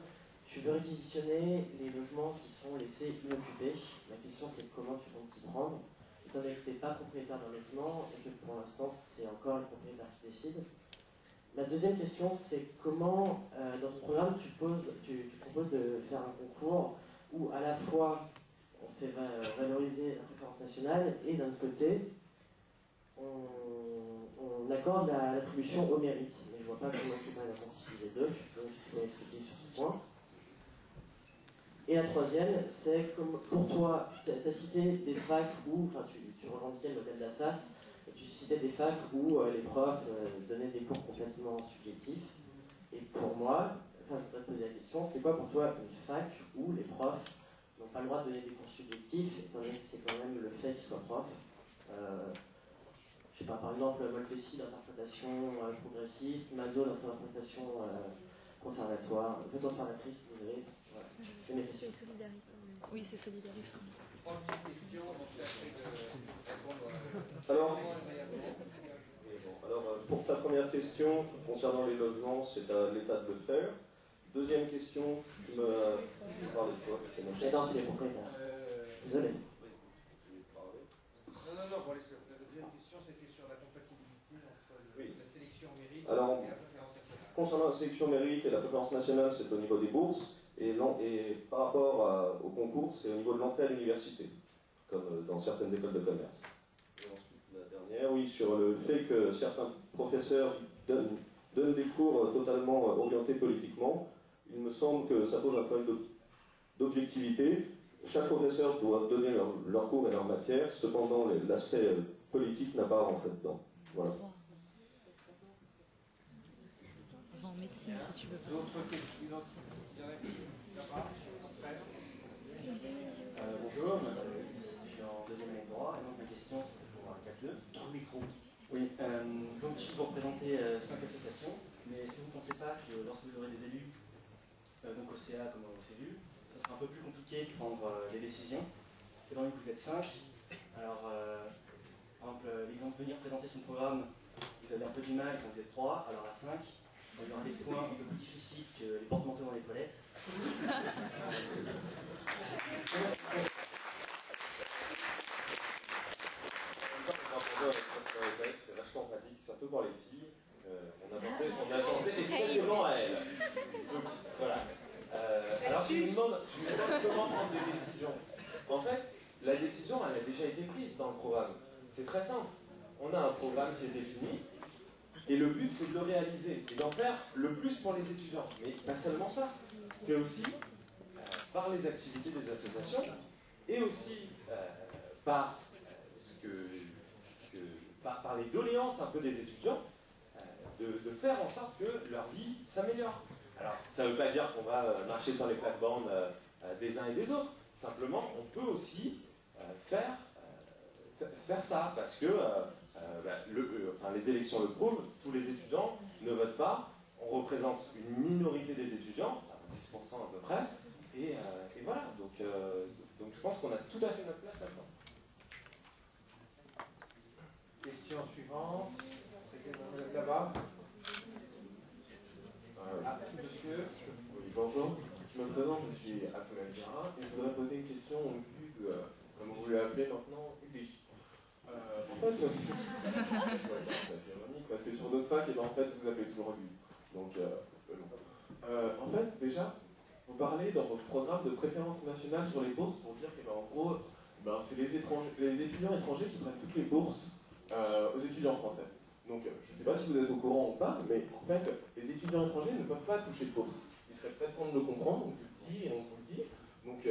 tu veux réquisitionner les logements qui sont laissés inoccupés. La question c'est comment tu comptes t'y prendre, étant donné que tu n'es pas propriétaire d'un logement et que pour l'instant c'est encore le propriétaire qui décide. La deuxième question c'est comment, dans ton programme, tu proposes de faire un concours où à la fois on fait valoriser la préférence nationale et d'un autre côté on accorde l'attribution au mérite. Mais je vois pas comment est-ce que tu vas concilier les deux, donc si tu peux m'expliquer sur ce point. Et la troisième, c'est comme pour toi, tu as cité des facs où, enfin tu revendiquais le modèle de la SAS, et tu citais des facs où les profs donnaient des cours complètement subjectifs. Et pour moi, enfin je voudrais te poser la question, c'est quoi pour toi une fac où les profs n'ont pas le droit de donner des cours subjectifs, étant donné que c'est quand même le fait qu'ils soient profs. Je sais pas, par exemple, Molfessi d'interprétation progressiste, Mazo d'interprétation conservatoire, conservatrice, désolé. Voilà, c'est mes questions. C'est solidariste. Oui, c'est solidariste. Alors, pour ta première question, concernant les logements, c'est à l'État de le faire. Deuxième question, tu me parlais de quoi? Non, c'est les propriétaires. Désolé. Non, pour la deuxième question, c'était sur la compatibilité entre la sélection mérite Alors, et la préférence nationale. Concernant la sélection mérite et la préférence nationale, c'est au niveau des bourses, et par rapport au concours, c'est au niveau de l'entrée à l'université, comme dans certaines écoles de commerce. Et ensuite, la dernière, oui, sur le fait que certains professeurs donnent des cours totalement orientés politiquement, il me semble que ça pose un problème d'objectivité. Chaque professeur doit donner leur cours et leur matière, cependant l'aspect politique n'a pas à rentrer dedans. Voilà. En médecine, si tu veux. D'autres questions? Bonjour, je suis en deuxième année de droit, et donc ma question c'est pour CAP2. Dans le micro. Oui, donc vous représentez 5 associations, mais est-ce que vous ne pensez pas que lorsque vous aurez des élus, donc au CA comme au CELU, ça sera un peu plus compliqué de prendre les décisions, étant donné que vous êtes 5. Alors, par exemple, l'exemple venir présenter son programme, vous avez un peu du mal quand vous êtes 3, alors à 5, il y aura des points un peu plus difficiles que les porte-manteaux dans les toilettes. C'est vachement pratique, surtout pour les filles. On a pensé expressément à elles. Donc, voilà. Alors tu me demandes comment prendre des décisions. En fait, la décision, elle a déjà été prise dans le programme. C'est très simple. On a un programme qui est défini, et le but, c'est de le réaliser, et d'en faire le plus pour les étudiants. Mais pas seulement ça. C'est aussi par les activités des associations, et aussi par par les doléances un peu des étudiants, de faire en sorte que leur vie s'améliore. Alors, ça ne veut pas dire qu'on va marcher sur les plates-bandes des uns et des autres. Simplement, on peut aussi faire ça, parce que les élections le prouvent, tous les étudiants ne votent pas, on représente une minorité des étudiants, 10% à peu près, et voilà, donc je pense qu'on a tout à fait notre place là-dedans. Question suivante. Vous êtes là-bas. Monsieur. Oui, bonjour. Je me présente, je suis Abdel Algera et je voudrais poser une question au Hugues, comme vous voulez l'appeler maintenant, Hugues. En fait, c'est ironique parce que sur d'autres facs, en fait, vous appelez toujours Hugues. Donc, en fait, déjà, vous parlez dans votre programme de préférence nationale sur les bourses pour dire que, en gros, c'est les étudiants étrangers qui prennent toutes les bourses aux étudiants français. Donc, je ne sais pas si vous êtes au courant ou pas, mais en fait, les étudiants étrangers ne peuvent pas toucher de bourse. Il serait peut-être temps de le comprendre, on vous le dit et on vous le dit. Donc,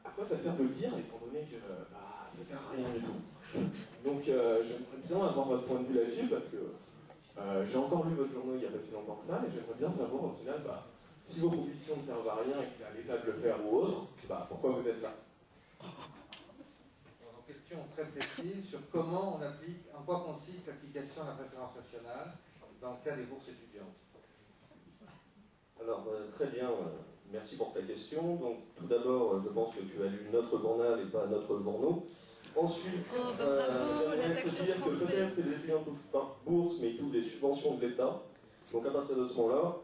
à quoi ça sert de le dire, étant donné que ça ne sert à rien du tout. Donc, j'aimerais bien avoir votre point de vue là-dessus, parce que j'ai encore lu votre journal il n'y a pas si longtemps que ça, et j'aimerais bien savoir au final, si vos propositions ne servent à rien et que c'est à l'État de le faire ou autre, pourquoi vous êtes là? Question très précise sur comment on applique, en quoi consiste l'application de la préférence nationale dans le cas des bourses étudiantes. Alors, très bien, merci pour ta question. Donc, tout d'abord, je pense que tu as lu notre journal et pas notre journaux. Ensuite, j'aimerais te dire que peut-être que les étudiants ne touchent pas bourse, mais ils touchent des subventions de l'État. Donc, à partir de ce moment-là,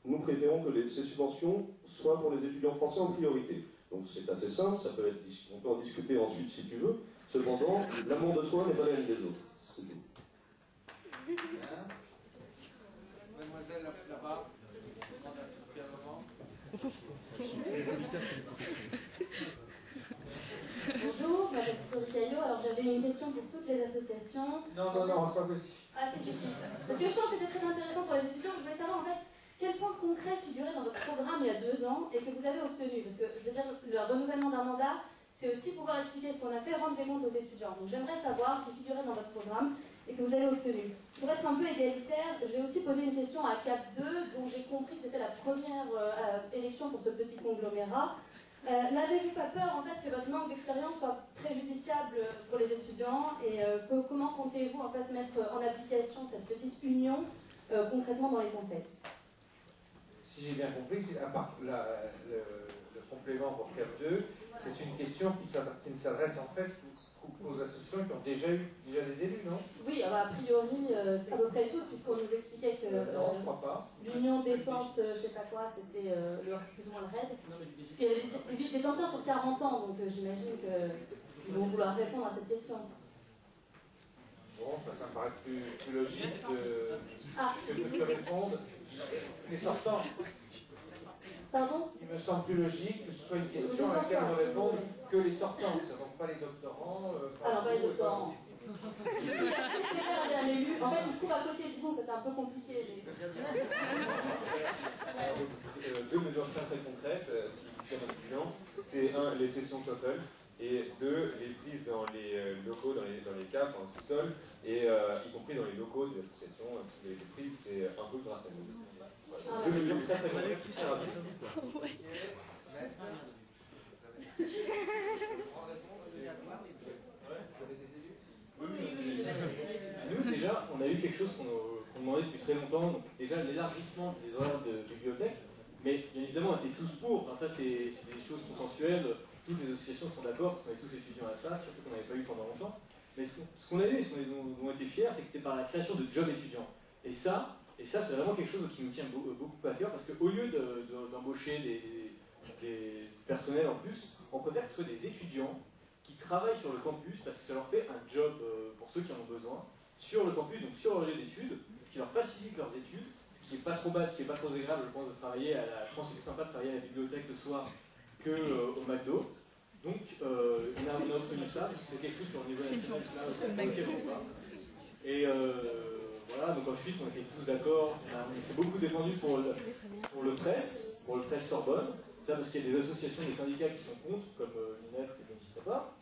nous préférons que ces subventions soient pour les étudiants français en priorité. Donc c'est assez simple, ça peut être, on peut en discuter ensuite si tu veux. Cependant, l'amour de soi n'est pas la même des autres. C'est tout. Mademoiselle là-bas, Bonjour, je m'appelle Flori Caillot. Alors j'avais une question pour toutes les associations. Non, c'est pas possible. Ah, c'est suffit. Parce que je pense que c'est très intéressant pour les étudiants. Je voulais savoir en fait quels points concrets figuraient dans votre programme il y a 2 ans et que vous avez obtenu. Parce que je veux dire, le renouvellement d'un mandat, c'est aussi pouvoir expliquer ce qu'on a fait, rendre des comptes aux étudiants. Donc j'aimerais savoir ce qui figurait dans votre programme et que vous avez obtenu. Pour être un peu égalitaire, je vais aussi poser une question à CAP 2, dont j'ai compris que c'était la première élection pour ce petit conglomérat. N'avez-vous pas peur en fait que votre manque d'expérience soit préjudiciable pour les étudiants et comment comptez-vous en fait mettre en application cette petite union concrètement dans les conseils? Si j'ai bien compris, à part le complément pour CAP 2, c'est une question qui ne s'adresse en fait qu'aux associations qui ont déjà des élus, non? Oui, alors a priori, à peu près toutes, puisqu'on nous expliquait que non, je crois pas. l'Union défense, je sais pas quoi, c'était plus ou moins le RAID. Il y a des anciens sur 40 ans, donc j'imagine qu'ils vont vouloir répondre à cette question. Bon, ça me paraît plus logique que répondre les sortants. Pardon? Il me semble plus logique que ce soit une question à laquelle on répondent que les sortants, donc pas les doctorants. Alors, pas les doctorants. C'est un élu. En fait, il se trouve à côté de vous, c'est un peu compliqué. Deux mesures très concrètes qui sont étudiants. C'est un, les sessions TOEFL, et deux, les prises dans les locaux, dans les caves, dans le sous-sol, et y compris dans les locaux de l'association. Si vous avez des prises, c'est un peu grâce à nous. Voilà. Deux mesures très concrètes, très rapides. Nous, déjà, on a eu quelque chose qu'on demandait depuis très longtemps, donc déjà l'élargissement des horaires de bibliothèque, mais bien évidemment, on était tous pour. Enfin, ça, c'est des choses consensuelles. Toutes les associations sont d'accord, parce qu'on est tous étudiants à ça, surtout qu'on n'avait pas eu pendant longtemps. Mais ce qu'on a eu, ce dont on était fiers, c'est que c'était par la création de jobs étudiants. Et ça c'est vraiment quelque chose qui nous tient beaucoup à cœur, parce qu'au lieu d'embaucher des personnels en plus, on préfère que ce soit des étudiants qui travaillent sur le campus, parce que ça leur fait un job, pour ceux qui en ont besoin, sur le campus, donc sur leur lieu d'études, ce qui leur facilite leurs études, ce qui n'est pas trop bad, ce qui n'est pas trop agréable, je pense, de travailler je pense que c'est sympa de travailler à la bibliothèque le soir qu'au McDo. Donc, on a obtenu ça, parce que c'est quelque chose sur le niveau national lequel on va. Et voilà, donc ensuite, on était tous d'accord, on s'est beaucoup défendu pour le presse Sorbonne, ça parce qu'il y a des associations, des syndicats qui sont contre, comme l'UNEF, que je ne citerai pas.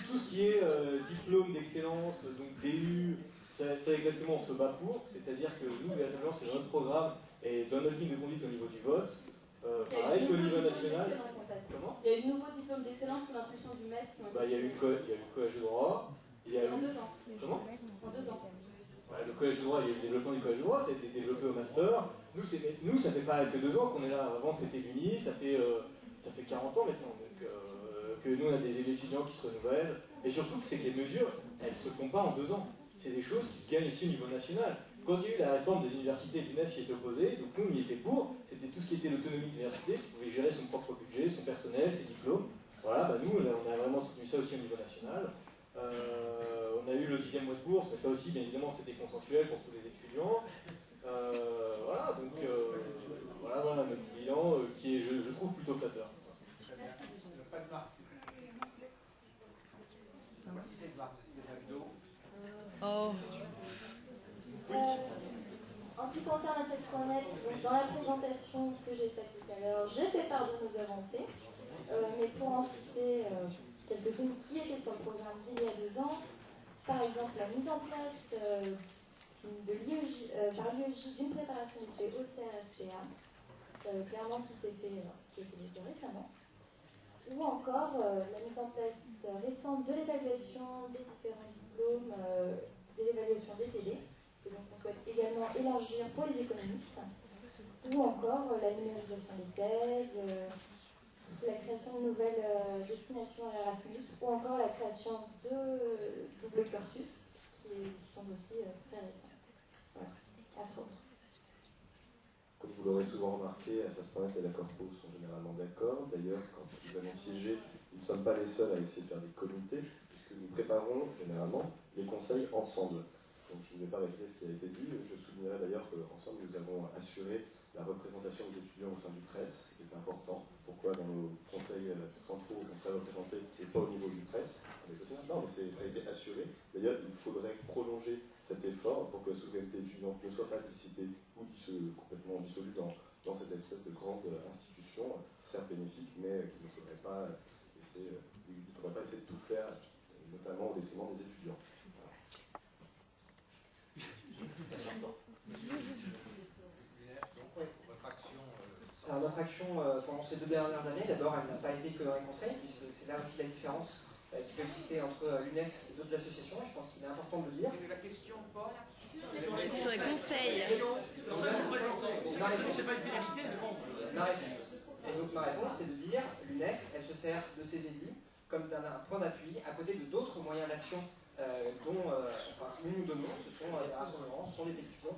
Tout ce qui est diplôme d'excellence, donc DU, ça exactement on se bat pour, c'est-à-dire que nous, véritablement, c'est notre programme et dans notre ligne de conduite au niveau du vote, pareil qu'au niveau national. Comment? Il y a eu de nouveaux diplômes d'excellence sous l'impulsion du maître. Il y a eu le collège de droit. En 2 ans. Comment? En 2 ans. Le collège de droit, il y a eu le développement du collège de droit, ça a été développé au master. Nous ça fait pas que 2 ans qu'on est là. Avant, c'était l'Uni, ça fait 40 ans maintenant. Donc, que nous, on a des étudiants qui se renouvellent. Et surtout, c'est que les mesures, elles ne se font pas en 2 ans. C'est des choses qui se gagnent aussi au niveau national. Quand il y a eu la réforme des universités, l'UNEF qui était opposée, donc nous, on y était pour. C'était tout ce qui était l'autonomie de l'université, qui pouvait gérer son propre budget, son personnel, ses diplômes. Voilà, nous, on a vraiment soutenu ça aussi au niveau national. On a eu le 10e mois de bourse, mais ça aussi, bien évidemment, c'était consensuel pour tous les étudiants. Voilà, donc voilà notre bilan qui est, je trouve, plutôt flatteur. Oh. En ce qui concerne Access.net, dans la présentation que j'ai faite tout à l'heure, j'ai fait part de nos avancées, mais pour en citer quelques-unes qui étaient sur le programme d'il y a 2 ans, par exemple la mise en place par l'IEJ d'une préparation du au CRFPA, clairement qui a été développée récemment, ou encore la mise en place récente de l'évaluation des différents diplômes, de l'évaluation des TD, que donc on souhaite également élargir pour les économistes, ou encore la numérisation des thèses, la création de nouvelles destinations à l'Erasmus, ou encore la création de double cursus, qui sont aussi très récents. Voilà. entre autres. Comme vous l'aurez souvent remarqué, Assas.net et la Corpo sont généralement d'accord. D'ailleurs, quand nous allons siéger, nous ne sommes pas les seuls à essayer de faire des comités, puisque nous préparons généralement les conseils ensemble. Donc je ne vais pas répéter ce qui a été dit. Je soulignerai d'ailleurs qu'ensemble, nous avons assuré la représentation des étudiants au sein du presse, ce qui est important. Pourquoi dans nos conseils centraux, on serait représenté et pas au niveau du presse? Non, mais ça a été assuré. D'ailleurs, il faudrait prolonger cet effort pour que la souveraineté étudiante ne soit pas dissipée ou complètement dissolue dans cette espèce de grande institution, certes bénéfique, mais qui ne faudrait pas essayer de tout faire, notamment au détriment des étudiants. Voilà. Alors notre action pendant ces 2 dernières années, d'abord elle n'a pas été que dans les conseils, puisque c'est là aussi la différence qui peut exister entre l'UNEF et d'autres associations, et je pense qu'il est important de le dire. La question porte sur les conseils. Ma réponse, c'est pas une finalité, mais bon. Ma réponse. Et donc ma réponse, c'est de dire l'UNEF, elle se sert de ses élus comme d'un point d'appui à côté de d'autres moyens d'action dont nous donnons, ce sont des rassemblements, ce sont des pétitions.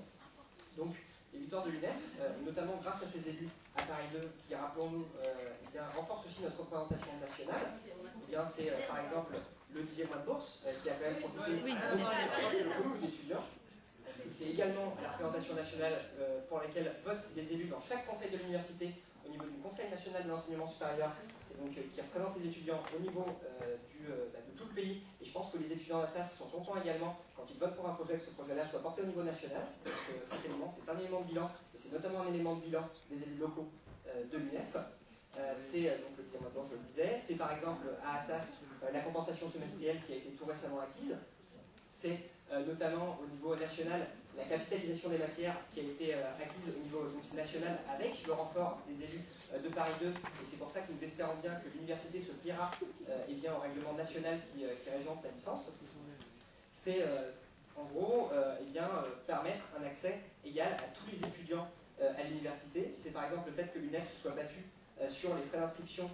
Donc les victoires de l'UNEF, notamment grâce à ces élus à Paris 2, qui, rappelons-nous, renforcent aussi notre représentation nationale. C'est par exemple le 10e mois de bourse, qui a quand même profité aux étudiants. C'est également la représentation nationale pour laquelle votent les élus dans chaque conseil de l'université, au niveau du Conseil national de l'enseignement supérieur, et donc qui représente les étudiants au niveau de tout le pays. Et je pense que les étudiants d'Assas sont contents également quand ils votent pour un projet, que ce projet-là soit porté au niveau national, parce que cet élément, c'est un élément de bilan, et c'est notamment un élément de bilan des élus locaux de l'UNEF. C'est donc le 10e mois de bourse, je le disais. C'est par exemple à Assas la compensation semestrielle qui a été tout récemment acquise. C'est notamment au niveau national la capitalisation des matières qui a été acquise au niveau national avec le renfort des élus de Paris 2, et c'est pour ça que nous espérons bien que l'université se pliera au règlement national qui régente la licence. C'est en gros permettre un accès égal à tous les étudiants à l'université. C'est par exemple le fait que l'UNEF soit battue sur les frais d'inscription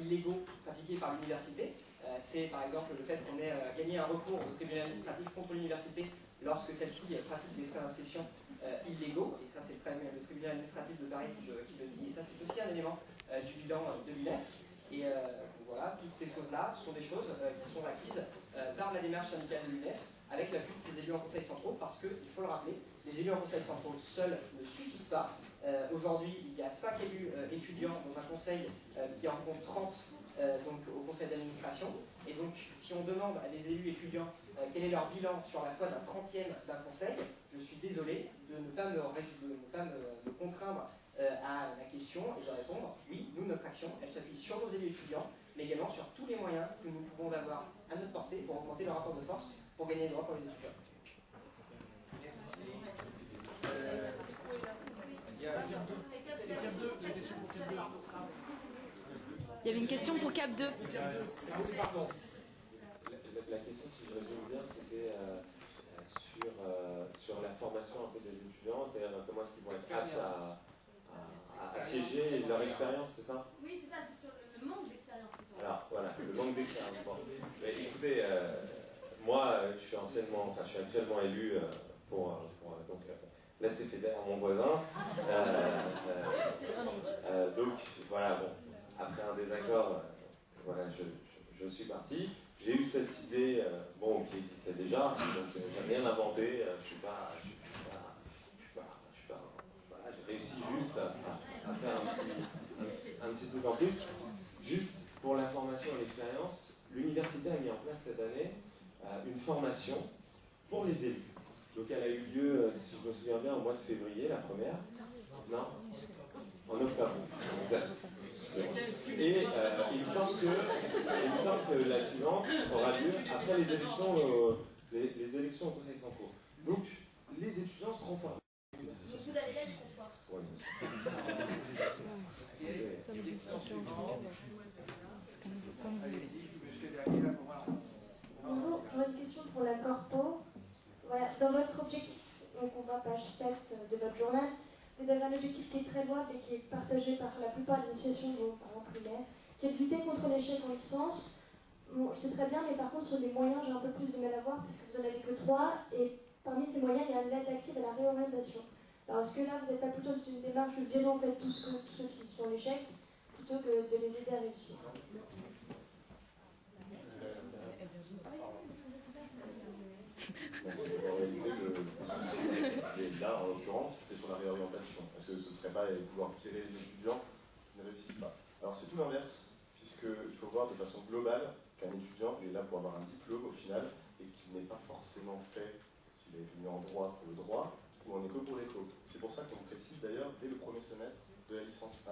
illégaux pratiqués par l'université. C'est par exemple le fait qu'on ait gagné un recours au tribunal administratif contre l'université lorsque celle-ci pratique des frais d'inscription illégaux, et ça c'est le tribunal administratif de Paris qui le dit, et ça c'est aussi un élément du bilan de l'UNEF. Et voilà, toutes ces choses-là sont des choses qui sont acquises par la démarche syndicale de l'UNEF, avec l'appui de ces élus en conseil centraux, parce qu'il faut le rappeler, les élus en conseil centraux seuls ne suffisent pas. Aujourd'hui, il y a 5 élus étudiants dans un conseil qui en compte 30 donc au conseil d'administration. Et donc, si on demande à des élus étudiants quel est leur bilan sur la foi d'un 30e d'un conseil, je suis désolé de ne pas me contraindre à la question et de répondre oui, nous, notre action, elle s'appuie sur nos élus étudiants, mais également sur tous les moyens que nous pouvons avoir à notre portée pour augmenter le rapport de force pour gagner les droits pour les étudiants. Merci. Il y a Il y avait une question pour Cap 2. Pardon. La question, si je résume bien, c'était sur la formation un peu des étudiants, c'est-à-dire comment est-ce qu'ils vont être aptes à siéger et leur expérience, c'est ça? Oui, c'est ça, c'est sur le manque d'expérience. Alors, voilà, le manque d'expérience. Bon. Mais écoutez, moi, je suis actuellement élu pour la CFEDER, mon voisin. Donc, voilà, bon, après un désaccord, voilà, je suis parti. J'ai eu cette idée, qui existait déjà, donc j'ai rien inventé, voilà, j'ai réussi juste à faire un petit truc en plus. Juste pour la formation et l'expérience, l'université a mis en place cette année une formation pour les élus. Donc elle a eu lieu, si je me souviens bien, au mois de février, la première. Non, en octobre. Exact. Et il me semble que la suivante aura lieu après les élections au Conseil central. Donc les étudiants seront formés. Vous allez là, je comprends. Bonjour, j'aurais une question pour la Corpo. Voilà, dans votre objectif, donc on voit page 7 de votre journal, vous avez un objectif qui est très louable et qui est partagé par la plupart des associations, par exemple l'UNEF, qui est de lutter contre l'échec en licence. Bon, c'est très bien, mais par contre sur les moyens, j'ai un peu plus de mal à voir, parce que vous n'en avez que 3, et parmi ces moyens, il y a l'aide active à la réorientation. Alors est-ce que là, vous n'êtes pas plutôt dans une démarche de virer en fait tous ceux qui sont en échec, plutôt que de les aider à réussir? En réalité, là, en l'occurrence, c'est sur la réorientation. Parce que ce ne serait pas pouvoir virer les étudiants qui ne réussissent pas. Alors c'est tout l'inverse, puisqu'il faut voir de façon globale qu'un étudiant est là pour avoir un diplôme au final, et qu'il n'est pas forcément fait, s'il est venu en droit pour le droit, ou en éco pour l'éco. C'est pour ça qu'on précise d'ailleurs dès le premier semestre de la licence 1.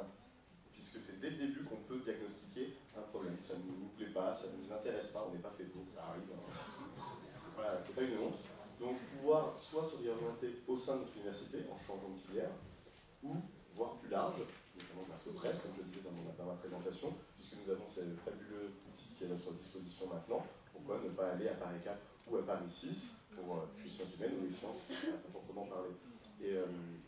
Puisque c'est dès le début qu'on peut diagnostiquer un problème. Ça ne nous plaît pas, ça ne nous intéresse pas, on n'est pas fait pour, ça arrive. C'est pas une honte. Donc pouvoir soit se réorienter au sein de notre université en changeant de filière, ou voire plus large, notamment grâce au presse, comme je le disais dans ma présentation, puisque nous avons ce fabuleux outil qui est à notre disposition maintenant. Pourquoi ne pas aller à Paris 4 ou à Paris 6 pour les sciences humaines ou les sciences à proprement parler. Et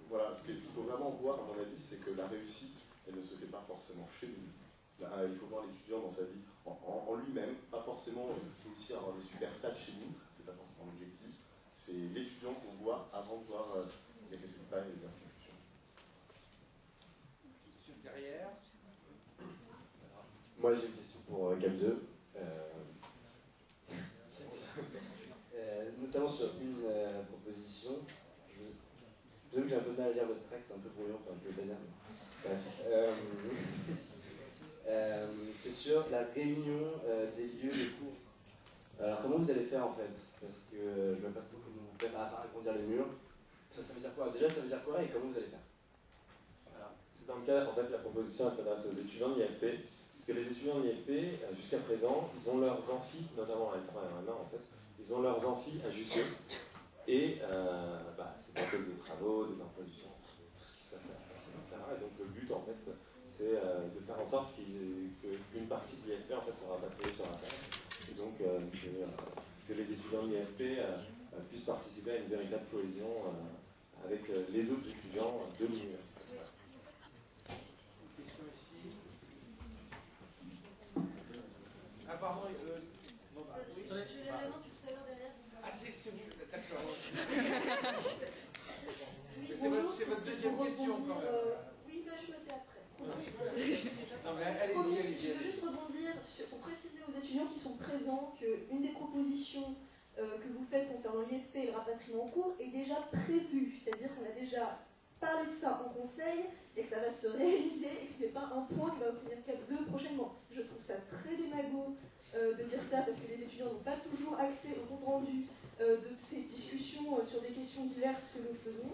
voilà, ce qu'il faut vraiment voir, à mon avis, c'est que la réussite, elle ne se fait pas forcément chez nous. Là, il faut voir l'étudiant dans sa vie en lui-même, pas forcément réussir à avoir des super stats chez nous, c'est pas forcément l'objectif, c'est l'étudiant qu'on voit avant de voir les résultats et les institutions. Monsieur derrière. Moi j'ai une question pour Gap 2. Notamment sur une proposition. Je veux que j'ai un peu de mal à lire votre texte, c'est un peu brouillon, enfin je vais pas dire. C'est sur la réunion des lieux de cours. Alors comment vous allez faire en fait? Parce que je ne vois pas trop comment vous faites à part agrandir les murs. Ça veut dire quoi? Déjà ça veut dire quoi et comment vous allez faire? Voilà. C'est dans le cadre, en fait, la proposition elle s'adresse aux étudiants de l'IFP. Parce que les étudiants de l'IFP, jusqu'à présent, ils ont leurs amphis, notamment à L3 et à L1 en fait, ils ont leurs amphis à Jussieu. Et c'est à cause des travaux, des emplois du temps, tout ce qui se passe à ça, etc. Et donc le but en fait, c'est de faire en sorte qu'une partie de l'IFP en fait sera rapatriée sur la salle. Et donc que les étudiants de l'IFP puissent participer à une véritable cohésion avec les autres étudiants de l'université. Ah pardon, non, bah, Je lève la main depuis tout à l'heure derrière. Ah c'est vous, d'accord. Oui, c'est votre deuxième question quand même. Oui, bah, je me tais après. Non mais allez-y. Je veux juste rebondir pour préciser aux étudiants qui sont présents qu'une des propositions que vous faites concernant l'IFP et le rapatriement en cours est déjà prévue. C'est-à-dire qu'on a déjà parlé de ça en conseil et que ça va se réaliser et que ce n'est pas un point qui va obtenir Cap 2 prochainement. Je trouve ça très démago de dire ça parce que les étudiants n'ont pas toujours accès au compte rendu de ces discussions sur des questions diverses que nous faisons.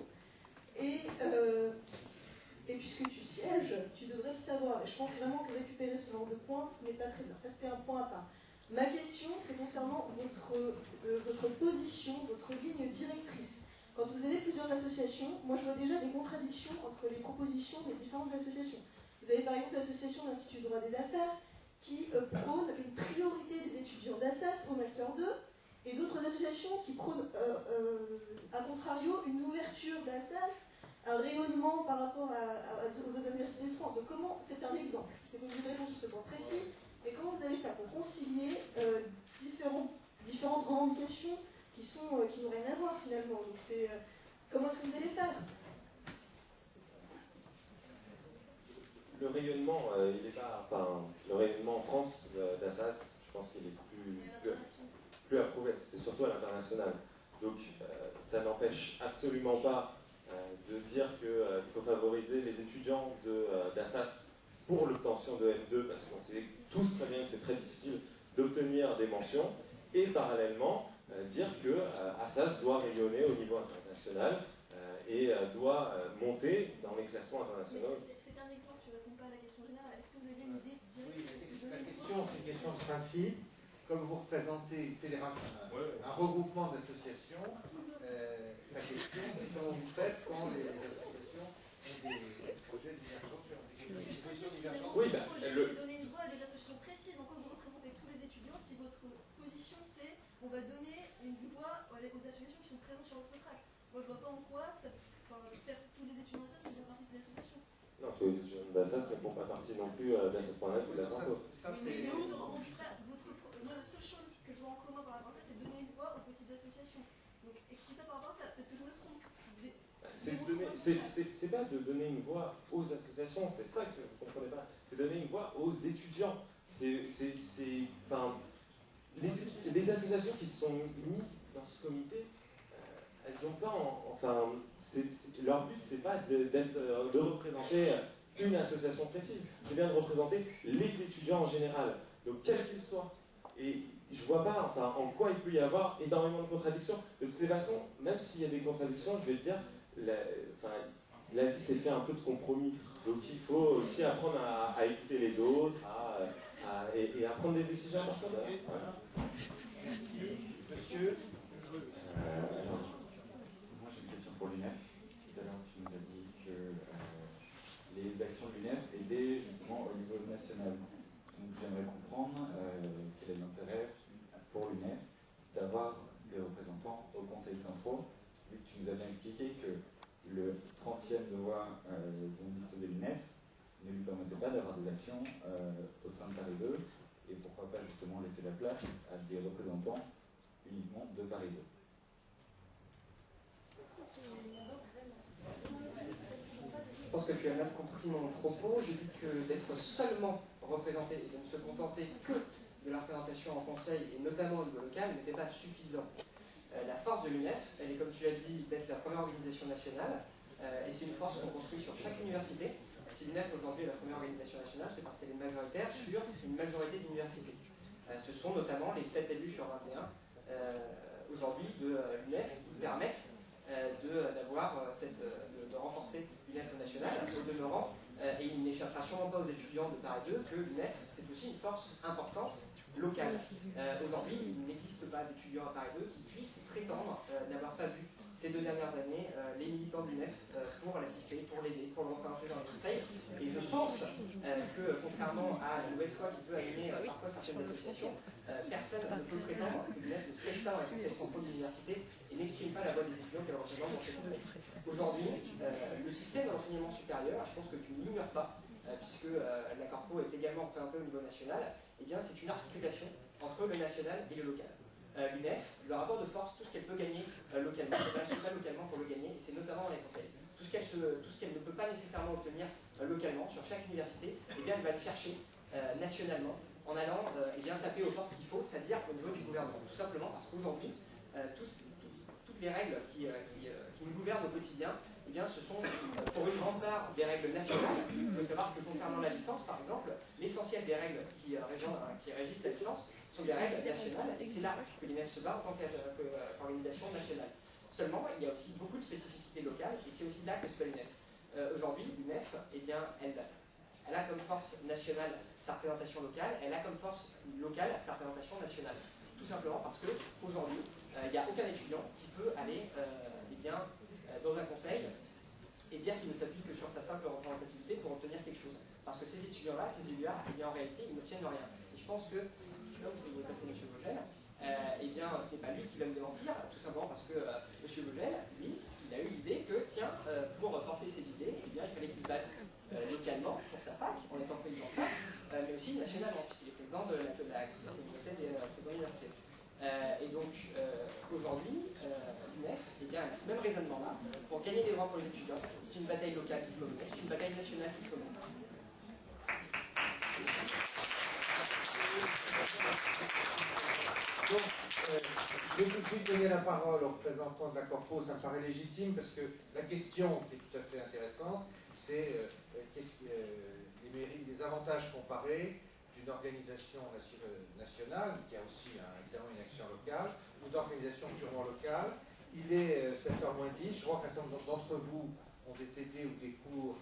Et puisque tu sièges, tu devrais le savoir. Et je pense vraiment que récupérer ce genre de points, ce n'est pas très bien. Ça, c'était un point à part. Ma question, c'est concernant votre position, votre ligne directrice. Quand vous avez plusieurs associations, moi je vois déjà des contradictions entre les propositions des différentes associations. Vous avez par exemple l'association de l'Institut de droit des affaires qui prône une priorité des étudiants d'Assas au Master 2 et d'autres associations qui prônent, à contrario, une ouverture d'Assas, un rayonnement par rapport aux autres universités de France. Donc comment, c'est un exemple, c'est une réponse sur ce point précis, mais comment vous allez faire pour concilier différentes revendications qui n'ont rien à voir finalement. Donc comment est-ce que vous allez faire? Le rayonnement, il est pas, le rayonnement en France d'Assas, je pense qu'il est plus approuvé. C'est surtout à l'international. Donc ça n'empêche absolument pas de dire qu'il faut favoriser les étudiants d'Assas pour l'obtention de M2, parce qu'on sait tous très bien que c'est très difficile d'obtenir des mentions, et parallèlement dire que Assas doit rayonner au niveau international et doit monter dans les classements internationaux. C'est un exemple, tu ne réponds pas à la question générale. Est-ce que vous avez une idée directrice? Oui, la question, c'est une question de principe. Comme vous représentez une fédération, un regroupement d'associations, sa question, c'est comment vous faites quand les associations ont des projets divergents sur des positions divergentes. Oui, c'est donner une voix à des associations précises. Donc, quand vous représentez tous les étudiants, si votre position c'est on va donner une voix aux associations qui sont présentes sur votre tract. Moi, je vois pas en quoi tous les étudiants d'Assas font bien partie de ces associations. Non, tous les étudiants d'Assas ne font pas partie non plus d'Assas.net ou de la Franco. Moi, la seule chose que je vois en commun par rapport à ça, c'est donner une voix aux petites associations. Donc expliquez par rapport à ça, peut-être que je me trompe. C'est pas de donner une voix aux associations, c'est ça que vous ne comprenez pas. C'est donner une voix aux étudiants. Enfin, les associations qui se sont mises dans ce comité, elles ont pas, leur but c'est pas de représenter une association précise, c'est bien de représenter les étudiants en général, donc quels qu'ils soient. Et je vois pas, en quoi il peut y avoir énormément de contradictions. De toutes les façons, même s'il y a des contradictions, je vais te dire, la vie c'est fait un peu de compromis. Donc il faut aussi apprendre à écouter les autres, et à prendre des décisions à partir de là. Voilà. Merci. Monsieur. Alors, moi j'ai une question pour l'UNEF. Tout à l'heure tu nous as dit que les actions de l'UNEF étaient justement au niveau national. Donc j'aimerais comprendre quel est l'intérêt pour l'UNEF d'avoir des représentants au Conseil central, vu que tu nous as bien expliqué que le 30e de voix dont disposait l'UNEF ne lui permettait pas d'avoir des actions au sein de Paris 2, et pourquoi pas justement laisser la place à des représentants uniquement de Paris 2. Je pense que tu as mal compris mon propos. Je dis que d'être seulement représenté et de ne se contenter que de la représentation en conseil, et notamment au niveau local, n'était pas suffisant. La force de l'UNEF, elle est, comme tu l'as dit, d'être la première organisation nationale, et c'est une force qu'on construit sur chaque université. Si l'UNEF aujourd'hui est la première organisation nationale, c'est parce qu'elle est majoritaire sur une majorité d'universités. Ce sont notamment les 7 élus sur 21 aujourd'hui de l'UNEF qui permettent de renforcer l'UNEF au national. Au demeurant, et il n'échappera sûrement pas aux étudiants de Paris 2 que l'UNEF, c'est aussi une force importante locale. Aujourd'hui, il n'existe pas d'étudiants à Paris 2 qui puissent prétendre n'avoir pas vu ces 2 dernières années les militants de l'UNEF pour l'assister, pour l'aider, pour le représenter dans le conseil. Et je pense que, contrairement à la nouvelle foi qui peut animer parfois certaines associations, personne ne peut prétendre que l'UNEF ne siège pas dans les conseils centraux de l'université et n'exprime pas la voix des étudiants qu'elle représente dans ces conseils. Aujourd'hui, le système de l'enseignement supérieur, je pense que tu ne l'ignores pas, puisque la Corpo est également représentée au niveau national, eh bien c'est une articulation entre le national et le local. L'UNEF, le rapport de force, tout ce qu'elle peut gagner localement, elle se bat localement pour le gagner, et c'est notamment dans les conseils. Tout ce qu'elle ne peut pas nécessairement obtenir localement sur chaque université, eh bien elle va le chercher nationalement en allant taper aux portes qu'il faut, c'est-à-dire au niveau du gouvernement. Tout simplement parce qu'aujourd'hui, toutes les règles qui nous gouvernent au quotidien, eh bien, ce sont pour une grande part des règles nationales. Il faut savoir que concernant la licence, par exemple, l'essentiel des règles qui régissent la licence sont des règles nationales, et c'est là que l'UNEF se bat en tant qu'organisation nationale. Seulement, il y a aussi beaucoup de spécificités locales, et c'est aussi là que se bat l'UNEF. Aujourd'hui, l'UNEF, eh bien, elle a comme force nationale sa représentation locale, elle a comme force locale sa représentation nationale. Tout simplement parce qu'aujourd'hui, il n'y a aucun étudiant qui peut aller dans un conseil et dire qu'il ne s'appuie que sur sa simple représentativité pour obtenir quelque chose. Parce que ces étudiants-là, ces élus-là, en réalité, ils n'obtiennent rien. Et je pense que, comme vous voulez passer M. Vogel, ce n'est pas lui qui va me démentir, tout simplement parce que M. Vogel, lui, il a eu l'idée que, pour porter ses idées, il fallait qu'il se batte localement pour sa fac, en étant président de fac, mais aussi nationalement, puisqu'il est président de la communauté des présidents d'université. Et donc, aujourd'hui, l'UNEF, elle a ce même raisonnement-là. Pour gagner des droits pour les étudiants, c'est une bataille locale qu'il faut mener, c'est une bataille nationale qu'il faut mener. Donc, je vais tout de suite donner la parole aux représentants de la Corpo, ça me paraît légitime, parce que la question qui est tout à fait intéressante, c'est les avantages comparés d'une organisation nationale, qui a aussi évidemment une action locale, ou d'organisation purement locale. Il est 7h moins 10, je crois qu'un certain nombre d'entre vous ont des TD ou des cours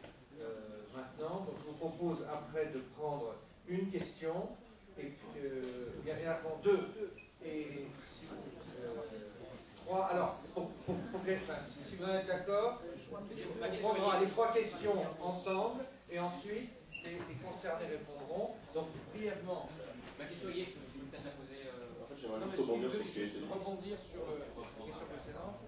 maintenant, donc je vous propose après de prendre une question, et il y en a deux, et trois. Alors, si vous en êtes d'accord, on prendra les 3 questions ensemble, et ensuite les concernés répondront. Donc, brièvement. Ma question y est, je vais peut-être la poser. En fait, j'aimerais juste rebondir sur ce qui a été dit. Rebondir sur la question précédente.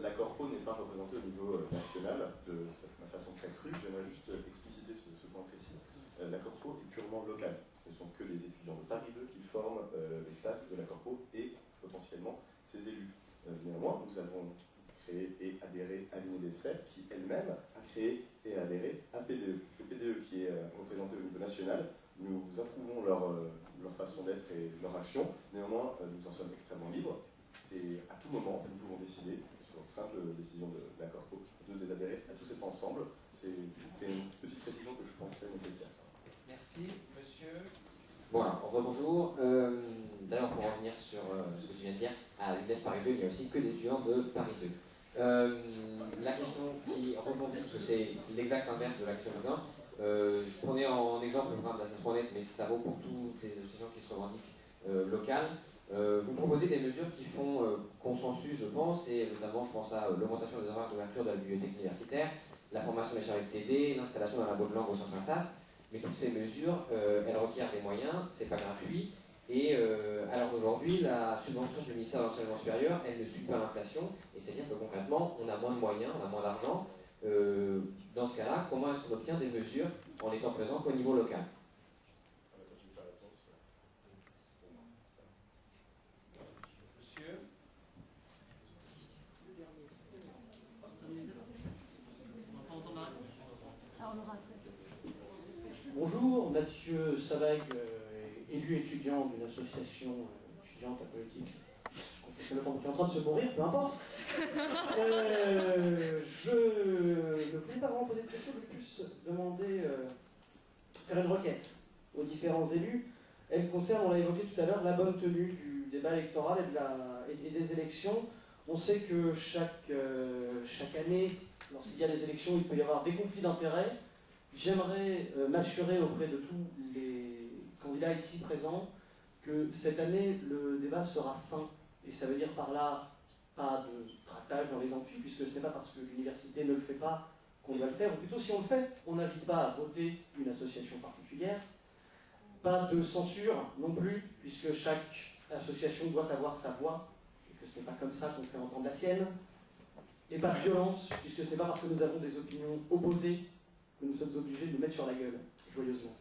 La Corpo n'est pas représentée au niveau national de façon très crue. J'aimerais juste expliciter ce point précis. La Corpo est purement locale. Ce ne sont que les étudiants de Paris 2 qui forment les staffs de la Corpo et potentiellement ses élus. Néanmoins, nous avons avons créé et adhéré à l'UNEDECEP, qui elle-même a créé et adhéré à PDE. C'est PDE qui est représenté au niveau national. Nous approuvons leur façon d'être et leur action. Néanmoins, nous en sommes extrêmement libres. Et à tout moment, nous pouvons décider, sur simple décision de la Corpo, de les adhérer à tous être ensemble. C'est une petite précision que je pensais nécessaire. Merci, monsieur. Voilà, rebonjour. D'ailleurs, pour revenir sur ce que tu viens de dire, à l'UNEF Paris 2, il n'y a aussi que des étudiants de Paris 2. La question qui rebondit, parce que c'est l'exact inverse de l'action des uns, je prenais en exemple le programme d'Assassin.net, mais ça vaut pour toutes les associations qui se revendiquent locales. Vous proposez des mesures qui font consensus, je pense, et notamment, je pense à l'augmentation des horaires d'ouverture de la bibliothèque universitaire, la formation des chargés de TD, l'installation d'un labo de langue au centre Assas. Mais toutes ces mesures, elles requièrent des moyens, c'est pas gratuit. Et alors d'aujourd'hui, la subvention du ministère de l'Enseignement supérieur, elle ne suit pas l'inflation. Et c'est-à-dire que concrètement, on a moins de moyens, on a moins d'argent. Dans ce cas-là, comment est-ce qu'on obtient des mesures en étant présent qu'au niveau local? Monsieur. Bonjour, Mathieu Savag, élu étudiant d'une association étudiante à politique qui est en train de se mourir, peu importe. Je ne voulais pas vraiment poser de questions, je voulais plus demander, faire une requête aux différents élus. Elle concerne, on l'a évoqué tout à l'heure, la bonne tenue du débat électoral et des élections. On sait que chaque année, lorsqu'il y a des élections, il peut y avoir des conflits d'intérêts. J'aimerais m'assurer auprès de tous les candidats ici présents que cette année, le débat sera sain. Et ça veut dire par là, pas de tractage dans les amphis, puisque ce n'est pas parce que l'université ne le fait pas qu'on doit le faire. Ou plutôt, si on le fait, on n'invite pas à voter une association particulière. Pas de censure non plus, puisque chaque association doit avoir sa voix, et que ce n'est pas comme ça qu'on fait entendre la sienne. Et pas de violence, puisque ce n'est pas parce que nous avons des opinions opposées que nous sommes obligés de nous mettre sur la gueule, joyeusement.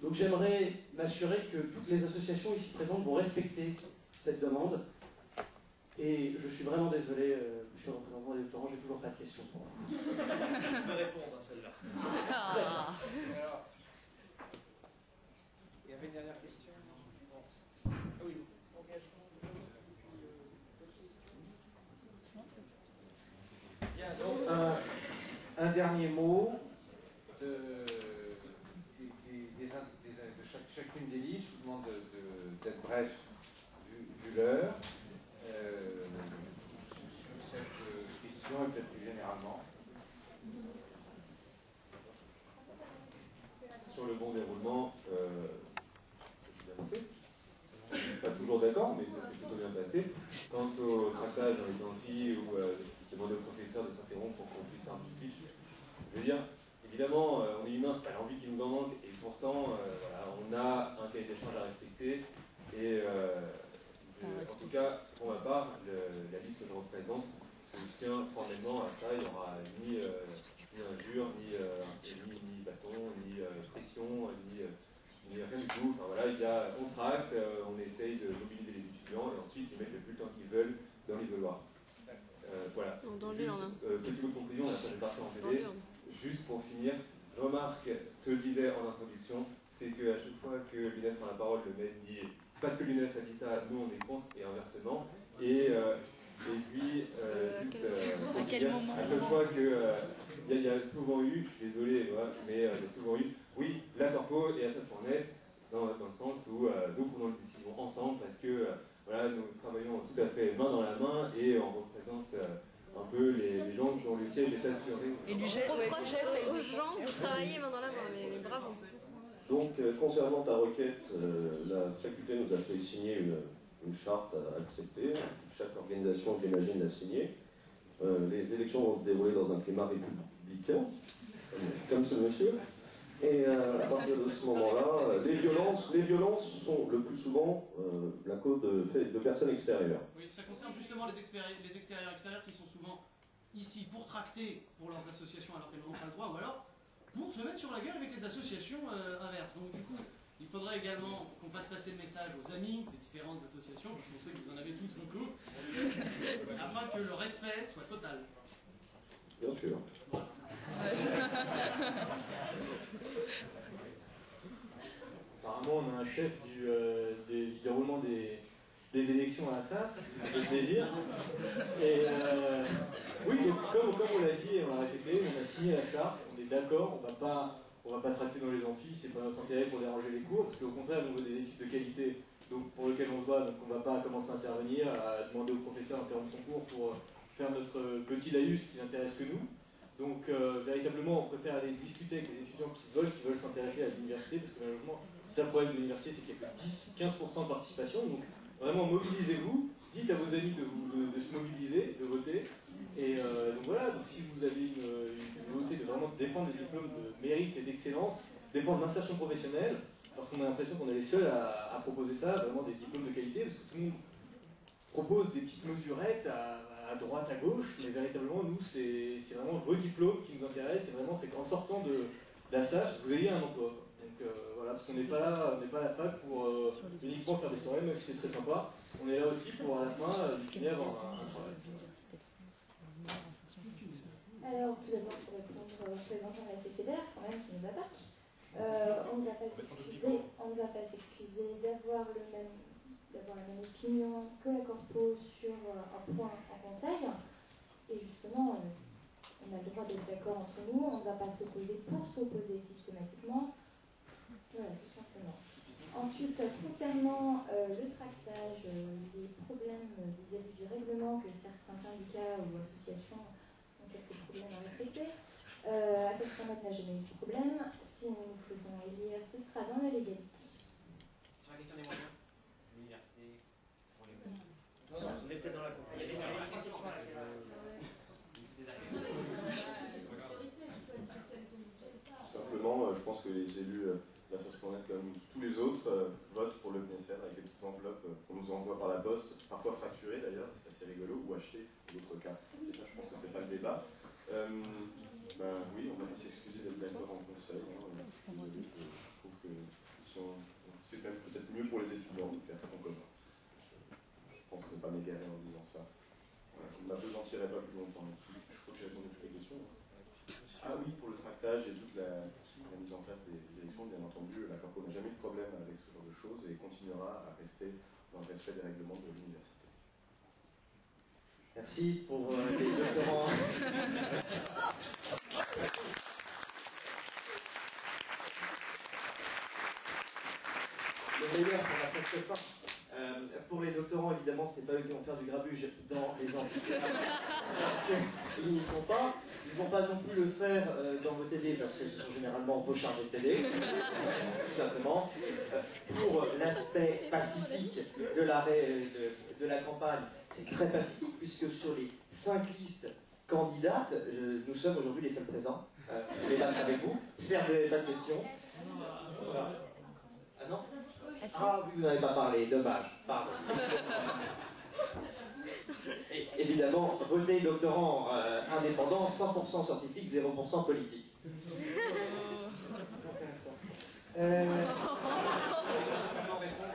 Donc j'aimerais m'assurer que toutes les associations ici présentes vont respecter cette demande. Et je suis vraiment désolé, monsieur le représentant des doctorants, j'ai toujours pas de questions pour vous. Je peux répondre à celle-là. Alors, il y avait une dernière question. Ah oui. Bien, donc un dernier mot de chacune des listes. Je vous demande d'être bref vu l'heure sur cette question et peut-être plus généralement. Sur le bon déroulement, c'est avancé. Je ne suis pas toujours d'accord, mais ça s'est plutôt bien passé. Quant au tractage dans les amphis ou demander au professeur de s'interrompre pour qu'on puisse faire un petit speech, je veux dire, évidemment, on est humain, c'est pas l'envie qui nous en manque, et pourtant, voilà, on a un cahier d'échange à respecter, et en tout cas, pour ma part, la liste que je représente se tient formellement à ça. Il n'y aura ni injure, ni baston, ni pression, ni rien du tout. Enfin voilà, on tracte, on essaye de mobiliser les étudiants, et ensuite ils mettent le plus de temps qu'ils veulent dans l'isoloir. Voilà. Petite conclusion, on a fait le parti en PD. Juste pour finir, je remarque ce que je disais en introduction, c'est qu'à chaque fois que l'UNEF prend la parole, le maître dit parce que l'UNEF a dit ça, nous on est contre, et inversement. Et puis, à chaque fois que il y a souvent eu, je suis désolé, voilà, mais il y a souvent eu, oui, la Corpo et Assas.net, dans le sens où nous prenons les décisions ensemble parce que voilà, nous travaillons tout à fait main dans la main et on représente un peu les gens dont le siège est assuré. Et on reproche aux gens de travailler main dans la main, mais bravo. Donc, concernant ta requête, la faculté nous a fait signer une charte à accepter. Chaque organisation, j'imagine, l'a signée. Les élections vont se dérouler dans un climat républicain, comme ce monsieur. Et à partir de ce moment-là, les violences sont le plus souvent la cause de personnes extérieures. Oui, ça concerne justement les extérieurs qui sont souvent ici pour tracter pour leurs associations alors qu'elles n'ont pas le droit, ou alors pour se mettre sur la gueule avec les associations inverses. Donc du coup, Il faudrait également qu'on fasse passer le message aux amis des différentes associations, parce qu'on sait que vous en avez tous beaucoup, afin que le respect soit total. Bien sûr. Apparemment, on a un chef du déroulement des élections à Assas, ça fait plaisir. Et oui, donc, comme on l'a dit et on l'a répété, on a signé la charte, on est d'accord, on va pas tracter dans les amphis, c'est pas notre intérêt pour déranger les cours, parce qu'au contraire, nous, on veut des études de qualité donc, pour lesquelles on se bat, donc on va pas commencer à intervenir, à demander au professeur d'interrompre son cours pour faire notre petit laïus qui n'intéresse que nous. Donc véritablement, on préfère aller discuter avec les étudiants qui veulent s'intéresser à l'université, parce que malheureusement, c'est le problème de l'université, c'est qu'il y a que 10-15% de participation. Donc vraiment, mobilisez-vous, dites à vos amis de se mobiliser, de voter. Et donc voilà, donc si vous avez une volonté de vraiment défendre des diplômes de mérite et d'excellence, défendre l'insertion professionnelle, parce qu'on a l'impression qu'on est les seuls à proposer ça, vraiment des diplômes de qualité, parce que tout le monde propose des petites mesurettes à droite, à gauche, mais véritablement, nous, c'est vraiment vos diplômes qui nous intéressent, c'est qu'en sortant d'Assas, vous ayez un emploi. Donc voilà, parce qu'on n'est pas là, on n'est pas à la fac pour uniquement faire des soirées, même si c'est très sympa. On est là aussi pour, à la fin, finir avoir un travail. Alors, tout d'abord, pour répondre au représentant de la CFEDER, quand même, qui nous attaque, on ne va pas s'excuser d'avoir la même opinion que la Corpo sur un point en conseil. Et justement, on a le droit d'être d'accord entre nous, on ne va pas s'opposer pour s'opposer systématiquement. Voilà, tout simplement. Ensuite, concernant le tractage, les problèmes vis-à-vis du règlement que certains syndicats ou associations ont quelques problèmes à respecter, à cette période n'a jamais eu ce problème. Si nous nous faisons élire, ce sera dans la légalité. Sur la question des moyens, l'université, on est peut-être dans la compagnie. Tout simplement, je pense que les élus d'Assas.net, comme tous les autres, votent pour le PNSR avec les petites enveloppes qu'on nous envoie par la poste, parfois fracturées d'ailleurs, c'est assez rigolo, ou achetées dans d'autres cas. Et ça, je pense que c'est pas le débat. Oui, on va pas s'excuser d'être d'accord en conseil. Je suis désolé, je trouve que c'est même peut-être mieux pour les étudiants de faire front commun. Je pense ne pas m'égarer en disant ça. Voilà, je ne m'apesantirai pas plus longtemps là-dessus. Je crois que j'ai répondu à toutes les questions. Ah oui, pour le tractage et toute la mise en place des élections, bien entendu, la Corpo n'a jamais eu de problème avec ce genre de choses et continuera à rester dans le respect des règlements de l'université. Merci pour les doctorants. Le meilleur pour la presque fin. Pour les doctorants, évidemment, c'est pas eux qui vont faire du grabuge dans les amphithéâtres parce qu'ils n'y sont pas. Ils ne vont pas non plus le faire dans vos télés parce que ce sont généralement vos chargés de télé, tout simplement. Pour l'aspect pacifique de la campagne, c'est très pacifique puisque sur les 5 listes candidates, nous sommes aujourd'hui les seuls présents. Débattre avec vous. Certes, vous n'avez pas de questions. Ah non? Ah oui, vous n'avez pas parlé, dommage. Pardon. Et évidemment, votez doctorant indépendant, 100% scientifique, 0% politique. Répondre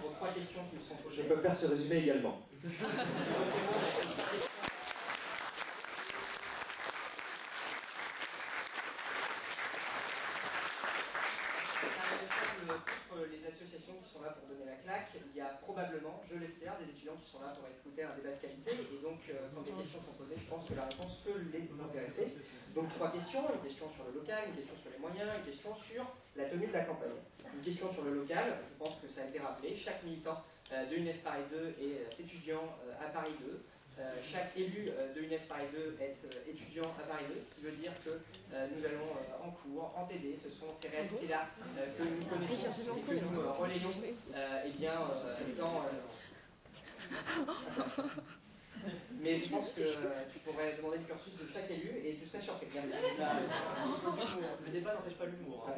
aux 3 questions qui me sont posées. Je peux faire ce résumé également. Les associations qui sont là pour donner la claque, il y a probablement, je l'espère, des étudiants qui sont là pour écouter un débat de qualité, et donc quand des questions sont posées, je pense que la réponse peut les intéresser. Donc 3 questions, une question sur le local, une question sur les moyens, une question sur la tenue de la campagne. Une question sur le local, je pense que ça a été rappelé, chaque militant de l'UNEF Paris 2 est étudiant à Paris 2. Chaque élu de l'UNEF Paris 2 est étudiant à Paris 2, ce qui veut dire que nous allons en cours, en TD, ce sont ces réalités-là que nous connaissons et que nous relayons étant... Mais je pense que tu pourrais demander le cursus de chaque élu et tu serais surpris. Merci. Le débat n'empêche pas l'humour.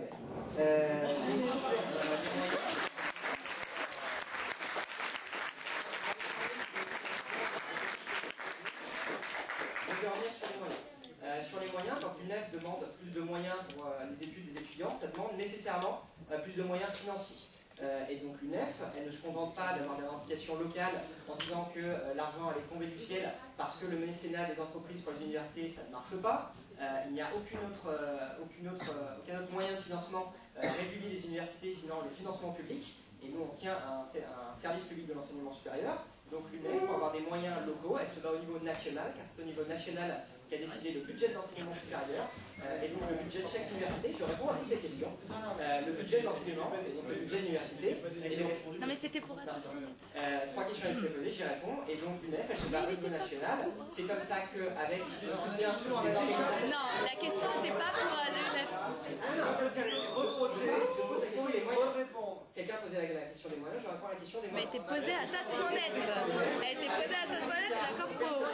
Sur les moyens, quand l'UNEF demande plus de moyens pour les études des étudiants, ça demande nécessairement plus de moyens financiers. Et donc l'UNEF, elle ne se contente pas d'avoir des revendications locales en se disant que l'argent allait tomber du ciel parce que le mécénat des entreprises pour les universités, ça ne marche pas. Il n'y a aucun autre moyen de financement régulier des universités, sinon le financement public. Et nous, on tient un service public de l'enseignement supérieur. Donc l'UNEF, pour avoir des moyens locaux, elle se bat au niveau national, car c'est au niveau national qu'a décidé le budget de l'enseignement supérieur, et donc le budget de chaque université. Je réponds à toutes les questions. Le budget de l'enseignement, et donc le budget de l'université. Non mais c'était pour être honnête. 3 questions à posées, j'y réponds. Et donc l'UNEF, elle se bat au niveau national. C'est comme ça qu'avec le soutien des organisations... Non, la question n'était pas pour l'UNEF. Non, parce qu'elle a été reprochée. Je pose la question des moyens. Quelqu'un posait la question des moyens, je réponds à la question des moyens. Mais elle était posée à SAS.net. Elle était posée à SAS.net, d'accord pour...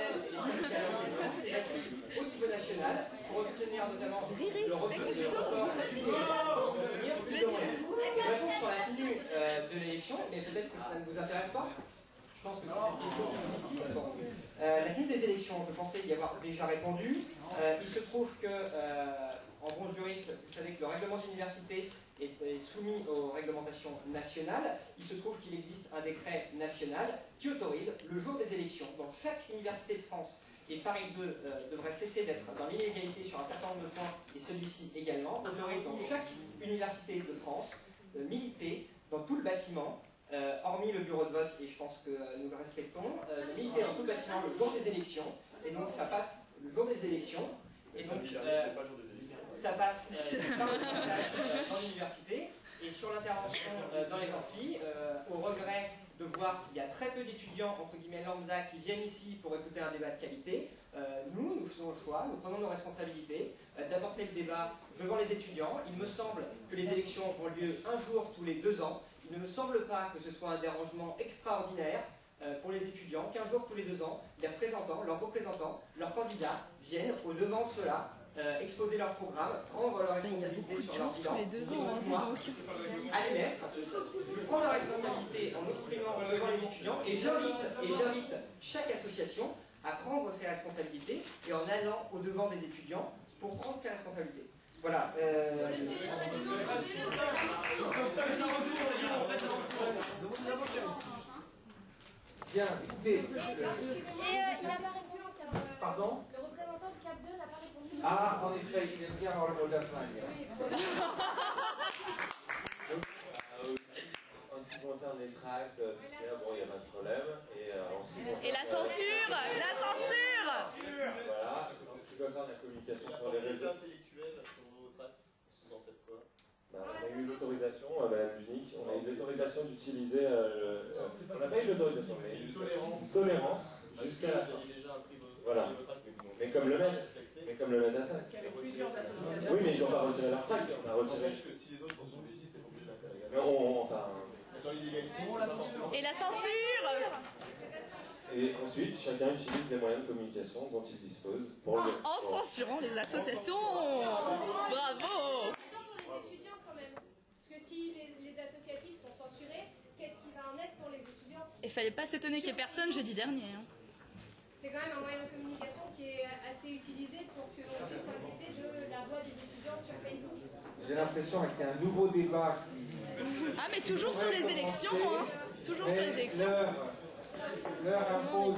Au niveau national, pour obtenir notamment le report sur la tenue de l'élection, mais peut-être que ça ne vous intéresse pas. Je pense que c'est cette question qui est positive. Bon. La tenue des élections, je pensais y avoir déjà répondu. Il se trouve que, en bon juriste, vous savez que le règlement d'université est soumis aux réglementations nationales. Il se trouve qu'il existe un décret national qui autorise le jour des élections dans chaque université de France. Et Paris 2 devrait cesser d'être dans l'inégalité sur un certain nombre de points, et celui-ci également, autorise dans chaque université de France militer dans tout le bâtiment, hormis le bureau de vote, et je pense que nous le respectons, militer dans tout le bâtiment le jour des élections, et donc ça passe le jour des élections, et donc ça passe par le montage dans l'université, et sur l'intervention dans les amphis, au regret de voir qu'il y a très peu d'étudiants, entre guillemets lambda, qui viennent ici pour écouter un débat de qualité. Nous faisons le choix, nous prenons nos responsabilités d'apporter le débat devant les étudiants. Il me semble que les élections ont lieu un jour tous les 2 ans. Il ne me semble pas que ce soit un dérangement extraordinaire pour les étudiants qu'un jour tous les 2 ans, leurs représentants, leurs candidats viennent au devant de cela, exposer leur programme, prendre leurs responsabilités sur leur bilan. Moi, à l'UNEF, je prends la responsabilité en m'exprimant devant les étudiants et j'invite chaque association à prendre ses responsabilités et en allant au devant des étudiants pour prendre ses responsabilités. Voilà. Bien, écoutez. Et il n'a pas répondu en Cap 2. Pardon? Le représentant de Cap 2 n'a pas répondu. Ah, en effet, il aime bien avoir le mot de la fin. En ce qui concerne les tracts, bon, il n'y a pas de problème. Et la censure. Voilà. En ce qui concerne la communication sur les réseaux intellectuels sur vos tracts, vous en faites quoi? On a eu l'autorisation, Madame Bunic, on a eu l'autorisation d'utiliser. On n'a pas eu l'autorisation, mais une tolérance jusqu'à la fin. Voilà. Mais comme le mettent à ça. Oui, mais ils n'ont pas retiré leur tract. On a retiré. Que si les autres sont obligés, c'est obligé de faire également. Mais enfin. Et la censure. Et ensuite, chacun utilise les moyens de communication dont il dispose. En censurant les associations. Bravo. Les étudiants quand même. Parce que si les associatifs sont censurés, qu'est-ce qui va en être pour les étudiants? Il fallait pas s'étonner qu'il n'y ait personne jeudi dernier. C'est quand même un moyen de communication qui est assez utilisé pour que l'on puisse s'inquiéter de la voix des étudiants sur Facebook. J'ai l'impression qu'il y a un nouveau débat qui... Ah mais toujours sur les élections, hein. Toujours sur les élections. L'heure impose